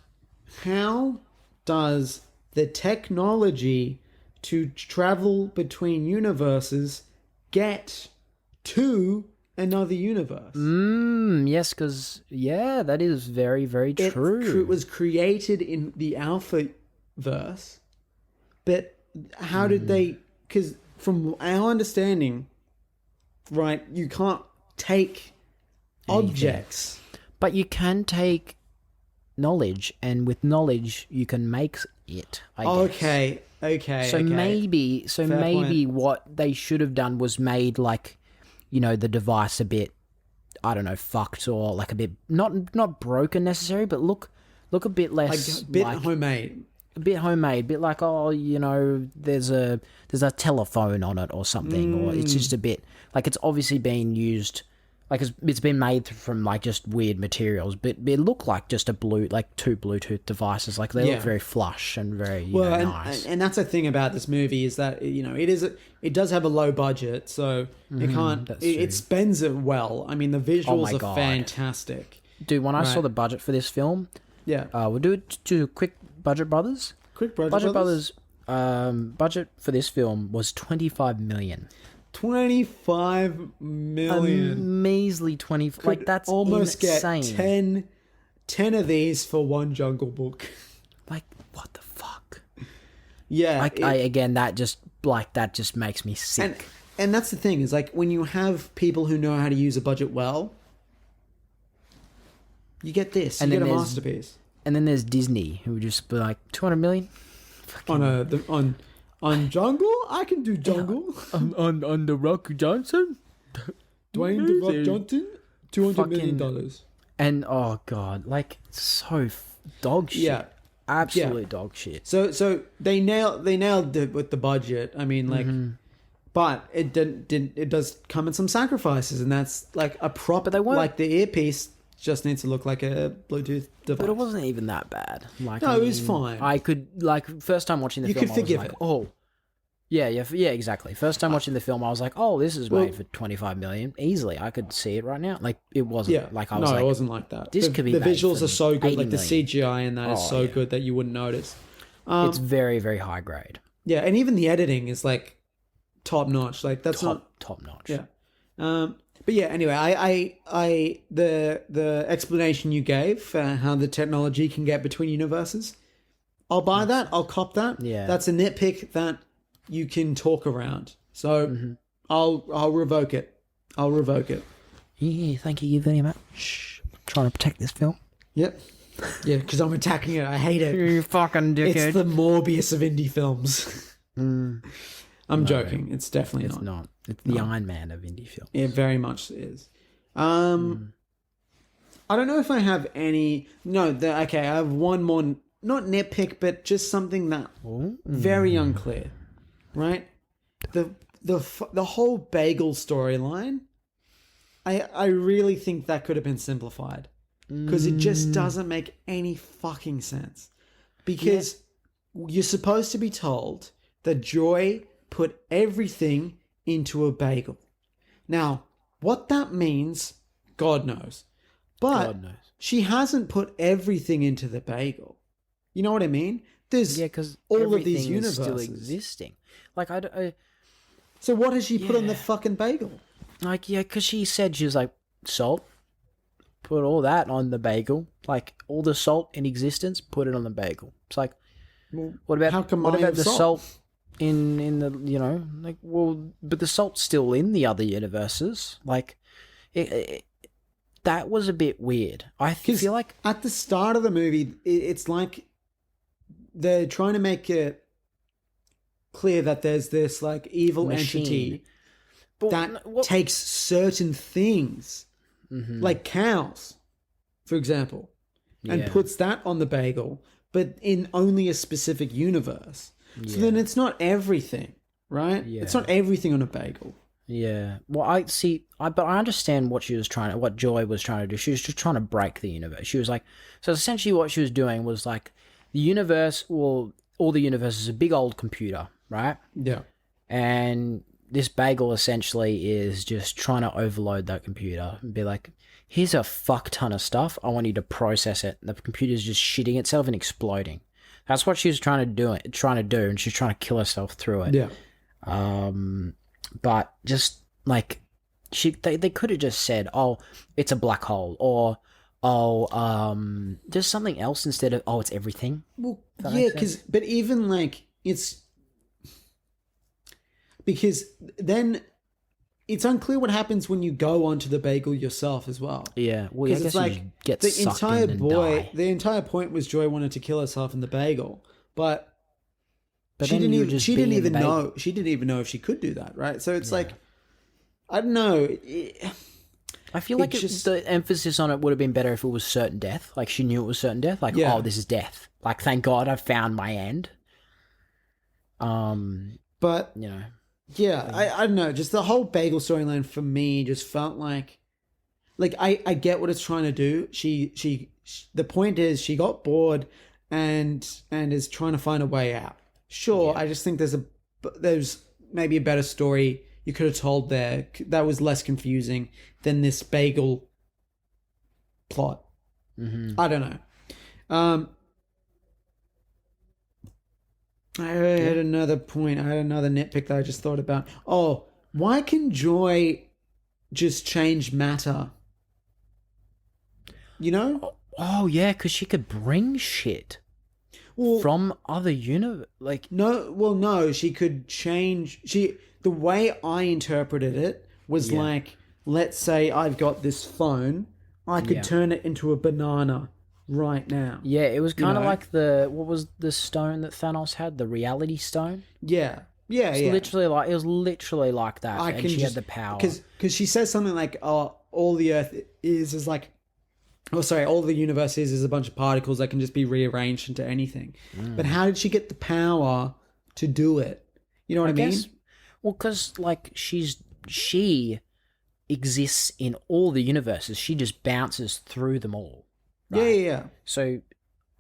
how does the technology to travel between universes get to another universe. Yes, because that is very, very true. It was created in the Alpha verse, but how did they? Because from our understanding, right, you can't take objects, but you can take knowledge, and with knowledge you can make it. I guess. Okay. So maybe point. what they should have done was made like, the device a bit, I don't know, fucked, or like a bit not broken necessarily, but look a bit less like a bit homemade. A bit homemade, bit like, there's a telephone on it or something, or it's just a bit like it's obviously been used. Like it's been made from like just weird materials, but it looked like just two Bluetooth devices. Like they look very flush and very nice. And that's the thing about this movie is that it does have a low budget, so it can't. It spends it well. I mean, the visuals are fantastic. Dude, when I saw the budget for this film, we'll do a quick budget, brothers. Quick budget brothers. Budget for this film was $25 million. 25 million. A measly 20. Like that's almost insane. Get 10 of these for one Jungle Book. Like what the fuck? Yeah. Like that just makes me sick. And that's the thing is like when you have people who know how to use a budget well, you get this. You get a masterpiece. And then there's Disney who would just be like 200 million. On Jungle? I can do Jungle. On The Rock Johnson? Dwayne The Rock Johnson? $200 million. And, oh, God. Like, so dog shit. Yeah. Absolute dog shit. So they nailed it with the budget. I mean, like... But it it does come in some sacrifices, and that's like a prop. But they weren't... Like the earpiece just needs to look like a Bluetooth device. But it wasn't even that bad. Like, no, it was fine. I could, like, first time watching the film, I was like, oh, yeah, exactly. First time watching the film, I was like, oh, this is made for $25 million. Easily, I could see it right now. Like, it wasn't. Like, I was like, it wasn't like that. This could be the made visuals for are so good. Like, the million. CGI in that is so good that you wouldn't notice. It's very, very high grade. Yeah, and even the editing is, like, top notch. Like, that's top notch. Yeah. But yeah, anyway, the explanation you gave for how the technology can get between universes, I'll buy that. I'll cop that. Yeah. That's a nitpick that you can talk around. So I'll revoke it. I'll revoke it. Yeah, thank you very much. I'm trying to protect this film. Yep. Yeah, because I'm attacking it. I hate it. You fucking dickhead. It's the Morbius of indie films. I'm joking. It's definitely not. It's not. It's the Iron Man of indie films. It very much is. I don't know if I have any... No, okay, I have one more... Not nitpick, but just something that... Very unclear. Right? The whole bagel storyline, I really think that could have been simplified. Because it just doesn't make any fucking sense. Because you're supposed to be told that Joy put everything into a bagel. Now, what that means, God knows. But God knows. She hasn't put everything into the bagel. You know what I mean? There's because all of these universes still existing. Like so what has she put on the fucking bagel? Like because she said she was like salt. Put all that on the bagel. Like all the salt in existence, put it on the bagel. It's like, what about the salt in the but the salt's still in the other universes. Like that was a bit weird. I feel like at the start of the movie, it's like they're trying to make it clear that there's this like evil entity that takes certain things. Like cows, for example, and puts that on the bagel, but in only a specific universe. So then it's not everything, right? Yeah. It's not everything on a bagel. Yeah. Well, but I understand what Joy was trying to do. She was just trying to break the universe. She was like, so essentially what she was doing was like the universe, all the universe is a big old computer, right? Yeah. And this bagel essentially is just trying to overload that computer and be like, here's a fuck ton of stuff. I want you to process it. The computer's just shitting itself and exploding. That's what she was trying to do, and she's trying to kill herself through it. Yeah. But just like they could have just said, "Oh, it's a black hole," or there's something else instead of, "Oh, it's everything." Well, yeah, but even like because then it's unclear what happens when you go onto the bagel yourself as well. Yeah, well, I guess it's like you get the sucked entire in and die. the entire point was Joy wanted to kill herself in the bagel, but she then didn't you even just she be didn't in the even bagel. know she didn't even know if she could do that, right? So it's like, I don't know. I feel like the emphasis on it would have been better if it was certain death. Like, she knew it was certain death. Like, oh, this is death. Like, thank God I found my end. But you know, yeah, I don't know. Just the whole bagel storyline for me just felt like I get what it's trying to do. She the point is she got bored and is trying to find a way out. Sure, I just think there's maybe a better story you could have told there that was less confusing than this bagel plot. Mm-hmm. I don't know. I had another point. I had another nitpick that I just thought about. Oh, why can Joy just change matter? You know? Oh yeah, because she could bring shit from other universe. Like, no, she could change. The way I interpreted it was like, let's say I've got this phone, I could turn it into a banana right now. Yeah, it was kind of like what was the stone that Thanos had? The reality stone? Yeah. It was literally like that. She had the power. Because she says something like, oh, all the Earth is like, oh, sorry, all the universe is a bunch of particles that can just be rearranged into anything. But how did she get the power to do it? You know what I mean? Well, because like she exists in all the universes. She just bounces through them all. Right? Yeah. So,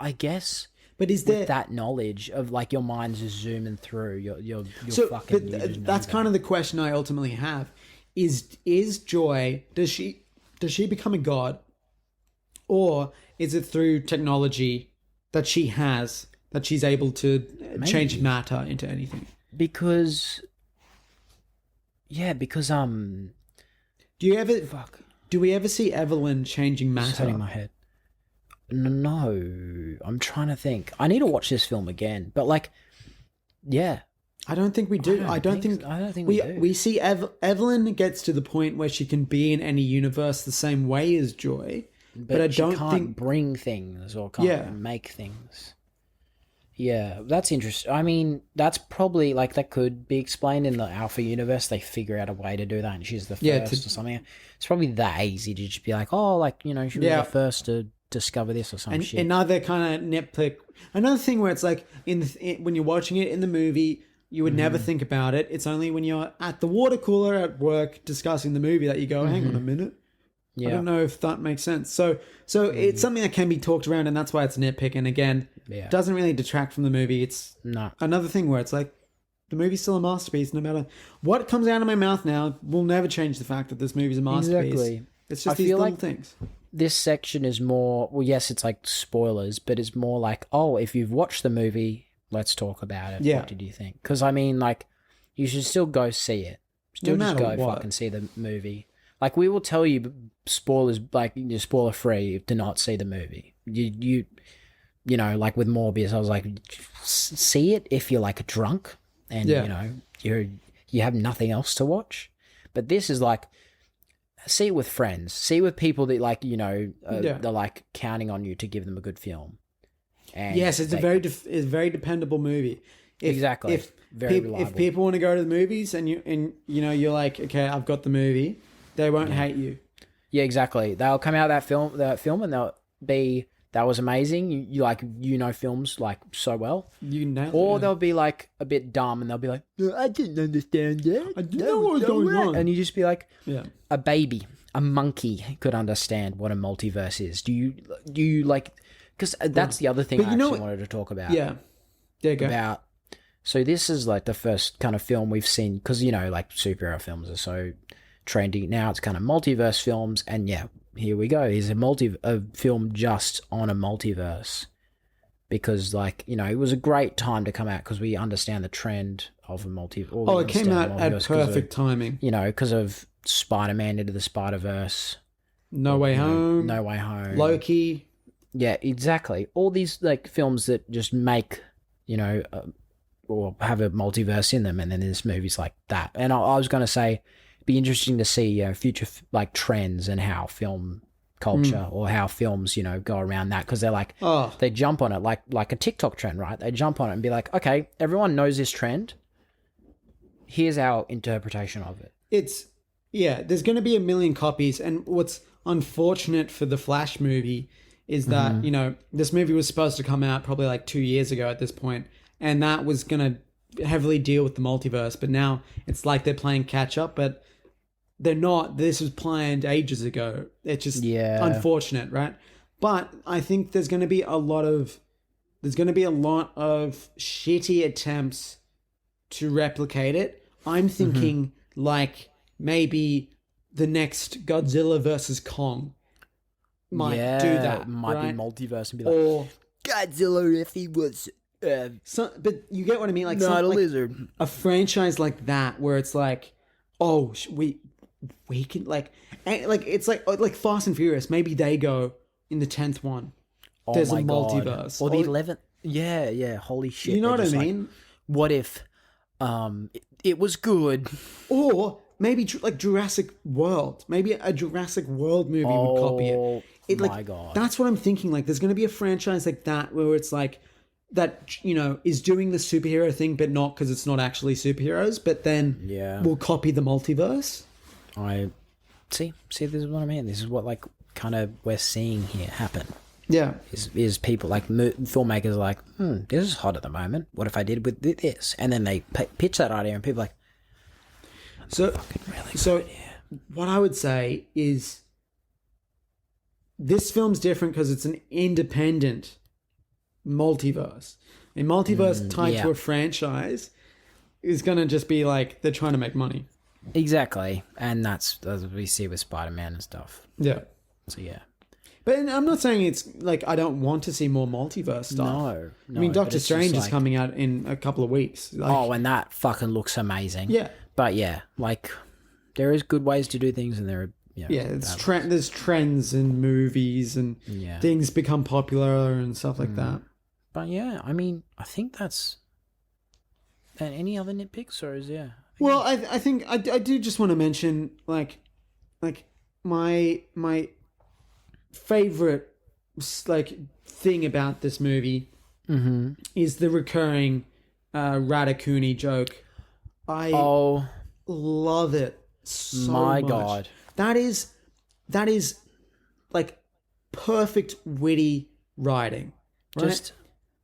I guess. But is there with that knowledge of like your mind's just zooming through your so? fucking. But that's kind of the question I ultimately have: is Joy, does she become a god, or is it through technology that she has that she's able to change matter into anything? Because do we ever see Evelyn changing matter? It's hurting my head. No, I'm trying to think. I need to watch this film again, but like, yeah, I don't think we do. I don't think we do. We see Evelyn gets to the point where she can be in any universe the same way as Joy, but I don't think bring things or can't make things. Yeah, that's interesting. I mean, that's probably like that could be explained in the Alpha universe. They figure out a way to do that, and she's the first or something. It's probably that easy to just be like, oh, like, you know, she was the first to discover this or some shit. Another kind of nitpick. Another thing where it's like when you're watching it in the movie, you would never think about it. It's only when you're at the water cooler at work discussing the movie that you go, hang on a minute. Yeah. I don't know if that makes sense. So it's something that can be talked around, and that's why it's a nitpick. And again, doesn't really detract from the movie. It's another thing where it's like, the movie's still a masterpiece. No matter what comes out of my mouth now, will never change the fact that this movie's a masterpiece. Exactly. It's just these little things. This section is more, well, yes, it's like spoilers, but it's more like, oh, if you've watched the movie, let's talk about it. Yeah. What did you think? Because, I mean, like, you should still go see it. Still just go fucking see the movie. Like, we will tell you spoilers, like, you're spoiler free to not see the movie. You know, like with Morbius, I was like, see it if you're like drunk and you know you have nothing else to watch. But this is like, see it with friends, see it with people that like, you know, they're like counting on you to give them a good film. And yes, it's a very dependable movie. Exactly. If people want to go to the movies and you know you're like, okay, I've got the movie, they won't hate you. Yeah, exactly. They'll come out of that film and they'll be, that was amazing. You like, you know, films like so well. You know. Or they'll be like a bit dumb and they'll be like, I didn't understand that. I didn't know what was going on. And you just be like, a baby, a monkey could understand what a multiverse is. Do you like, because that's the other thing I actually wanted to talk about. Yeah. There you go. About, so this is like the first kind of film we've seen, because, you know, like superhero films are so trendy now. It's kind of multiverse films, and here we go. Here's a film just on a multiverse, because, like, you know, it was a great time to come out because we understand the trend of a multiverse. Oh, it came out at perfect timing. You know, because of Spider-Man Into the Spider-Verse, No Way Home, No Way Home, Loki. Yeah, exactly. All these like films that just make, or have a multiverse in them, and then this movie's like that. And I was going to say, it'd be interesting to see future like trends and how film culture or how films go around that, because they're like they jump on it like a TikTok trend, right? They jump on it and be like, okay, everyone knows this trend. Here's our interpretation of it. There's going to be a million copies, and what's unfortunate for the Flash movie is that this movie was supposed to come out probably like 2 years ago at this point, and that was going to heavily deal with the multiverse, but now it's like they're playing catch up, but they're not. This was planned ages ago. It's just unfortunate, right? But I think there's going to be a lot of shitty attempts to replicate it. I'm thinking like maybe the next Godzilla versus Kong might do that. Might right? be multiverse and be like, or Godzilla if he was. But you get what I mean, like not a lizard. A franchise like that where it's like, we can like it's like Fast and Furious. Maybe they go in the 10th one. There's a multiverse, or the 11th. Yeah. Holy shit! You know what I mean? Like, what if, it was good? Or maybe like Jurassic World. Maybe a Jurassic World movie would copy it. My God, that's what I'm thinking. Like, there's going to be a franchise like that where it's like that, is doing the superhero thing, but not because it's not actually superheroes. But then we'll copy the multiverse. I see. This is what I mean. This is what like kind of we're seeing here happen. Yeah, is people like filmmakers are like, this is hot at the moment. What if I did with this? And then they pitch that idea, and people are like, so what I would say is this film's different because it's an independent multiverse. A multiverse tied to a franchise is going to just be like they're trying to make money. Exactly, and that's as we see with Spider-Man and stuff. Yeah. So yeah. But I'm not saying it's like I don't want to see more multiverse stuff. No. I mean, Doctor Strange is coming out in a couple of weeks. Like, and that fucking looks amazing. Yeah. But yeah, like there is good ways to do things, and there are there's trends in movies and things become popular and stuff like that. But yeah, I mean, I think that's. And any other nitpicks, or is Well, I think I do just want to mention like my favorite like thing about this movie is the recurring Ratatouille joke. I love it so much. My God, that is like perfect witty writing, right? Just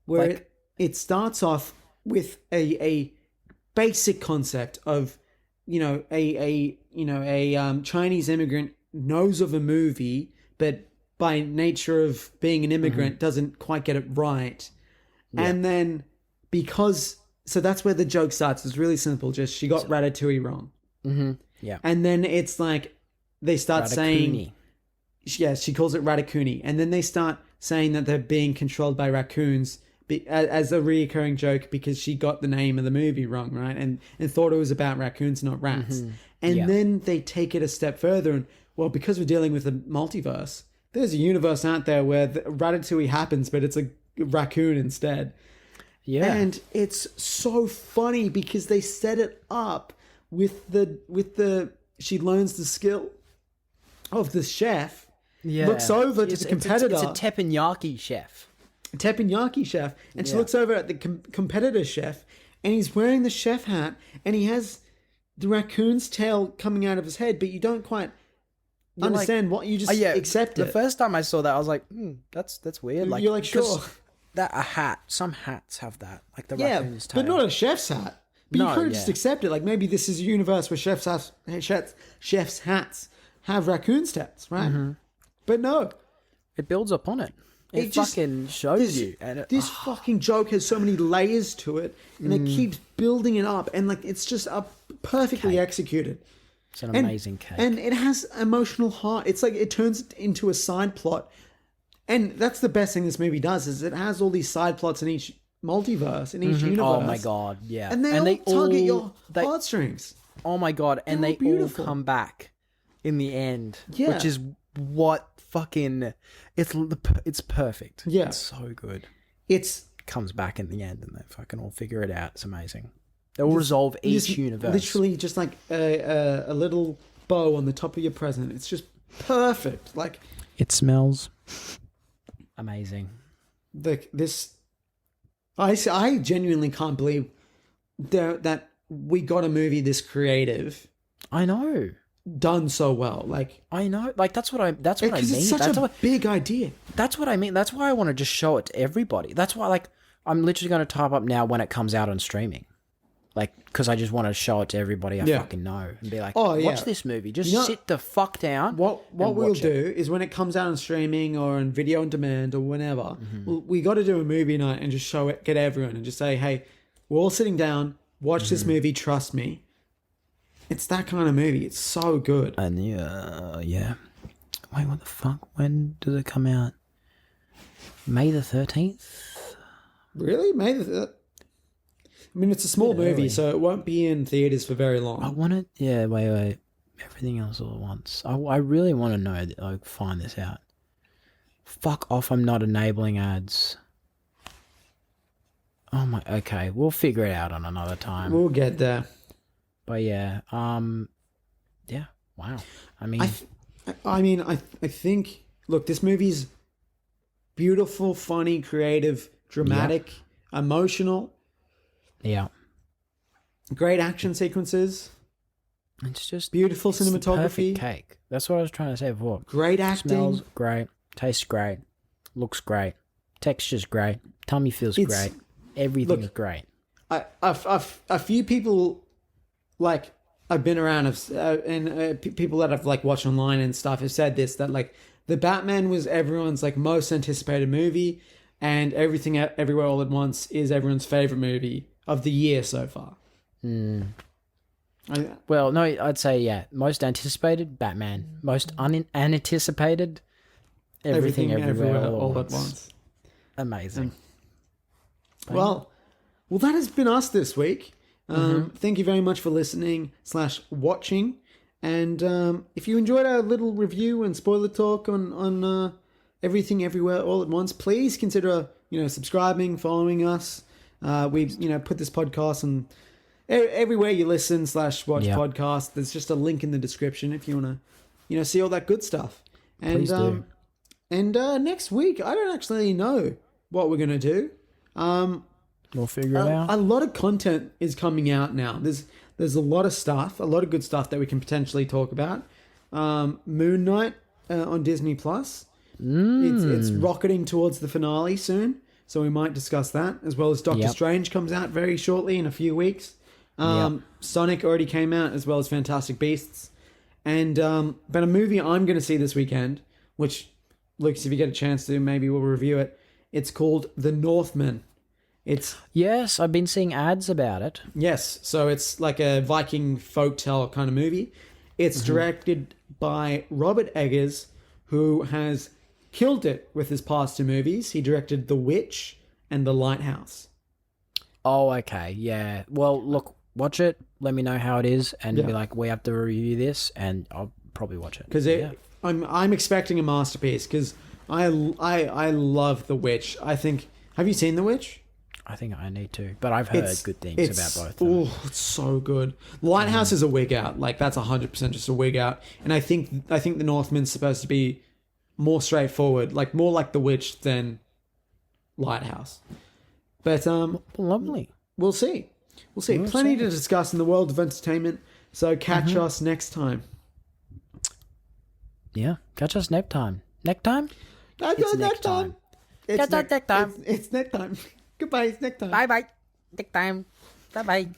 where like, it starts off with a basic concept of a Chinese immigrant knows of a movie, but by nature of being an immigrant doesn't quite get it right. And then so that's where the joke starts. It's really simple. Just she got Ratatouille wrong. Yeah. And then it's like they start saying, she calls it Ratatouille. And then they start saying that they're being controlled by raccoons as a reoccurring joke because she got the name of the movie wrong, right? And thought it was about raccoons, not rats. And then they take it a step further and, well, because we're dealing with a multiverse, there's a universe out there where the Ratatouille happens, but it's a raccoon instead. Yeah. And it's so funny because they set it up with the she learns the skill of the chef. Yeah. Looks over to the competitor. It's a teppanyaki chef. And she looks over at the competitor chef, and he's wearing the chef hat, and he has the raccoon's tail coming out of his head, but you don't quite understand what you just accept it. The first time I saw that, I was like, that's weird. Like, you're like, sure. That a hat. Some hats have that, like the raccoon's tail. But not a chef's hat. But you could just accept it. Like maybe this is a universe where chefs' hats have raccoon's tails, right? But no, it builds upon it. It fucking shows you. And this fucking joke has so many layers to it, and it keeps building it up, and like it's just perfectly executed. It's an amazing cake, and it has emotional heart. It's like it turns into a side plot, and that's the best thing this movie does is it has all these side plots in each multiverse, in each universe. Oh my God, yeah, and they all target your heartstrings. Oh my god! And they beautiful. all come back in the end, Yeah. which is what fucking it's perfect. Yeah. It's so good. It's It comes back in the end, and they fucking all figure it out. It's amazing. They will resolve each just universe. literally just like a little bow on the top of your present. It's just perfect. Like It smells amazing. I genuinely can't believe that we got a movie this creative I know. done so well. Like I know. Like that's what I mean. it's such a big idea. That's what I mean. That's why I want to just show it to everybody. That's why, like, I'm literally going to type up now when it comes out on streaming. Like, because I just want to show it to everybody I fucking know and be like, Oh, yeah. watch this movie. Just sit the fuck down. What and we'll watch do it. is when it comes out on streaming or on video on demand or whenever, Mm-hmm. we got to do a movie night and just show it, get everyone, and just say, hey, we're all sitting down, watch this Mm-hmm. movie, trust me. It's that kind of movie. It's so good. And yeah. Wait, what the fuck? When does it come out? May the 13th? Really? I mean, it's a small Bit movie, early. so it won't be in theaters for very long. I want it. Yeah, wait. Everything else all at once. I really want to know, like, find this out. Fuck off, I'm not enabling ads. Oh my, okay, we'll figure it out on another time. We'll get there. But yeah, yeah, wow. I mean, I think. Look, this movie's beautiful, funny, creative, dramatic, emotional, yeah, great action sequences, it's just beautiful it's the cinematography, perfect cake. That's what I was trying to say before. great acting. Smells great, tastes great, looks great, texture's great, tummy feels great, everything's great. A few people, like, I've been around people that I've like watched online and stuff have said this, that like the Batman was everyone's like most anticipated movie, and Everything Everywhere All at Once is everyone's favorite movie of the year so far. Well, no, I'd say most anticipated Batman, most unanticipated Everything Everywhere All at Once. Amazing. Well, that has been us this week. Thank you very much for listening / watching. And if you enjoyed our little review and spoiler talk on Everything Everywhere All at Once, please consider subscribing, following us. We put this podcast on everywhere you listen / watch podcast. There's just a link in the description if you want to see all that good stuff. And Please do. And next week, I don't actually know what we're gonna do. We'll figure it out. A lot of content is coming out now. There's a lot of stuff, a lot of good stuff that we can potentially talk about. Moon Knight on Disney Plus. It's rocketing towards the finale soon, so we might discuss that, as well as Doctor Strange comes out very shortly in a few weeks. Sonic already came out, as well as Fantastic Beasts. And but a movie I'm going to see this weekend, which, Lucas, if you get a chance to, maybe we'll review it. It's called The Northman. Yes, I've been seeing ads about it. Yes, so it's like a Viking folktale kind of movie. It's directed by Robert Eggers, who has killed it with his past two movies. He directed The Witch and The Lighthouse. Oh, okay, yeah. Well, look, watch it. Let me know how it is, and be like, we have to review this, and I'll probably watch it. Because I'm expecting a masterpiece. Because I love The Witch. I think. Have you seen The Witch? I think I need to, but I've heard good things about both of them. Oh, it's so good. Lighthouse is a wig out. Like, that's 100% just a wig out. And I think The Northman's supposed to be more straightforward, like more like The Witch than Lighthouse. But Lovely. we'll see. Plenty to discuss in the world of entertainment. So catch us next time. Yeah, catch us next time. Next time? It's next time. It's Catch us next time. It's next time. Goodbye. It's next time. Bye. Next time. Bye-bye.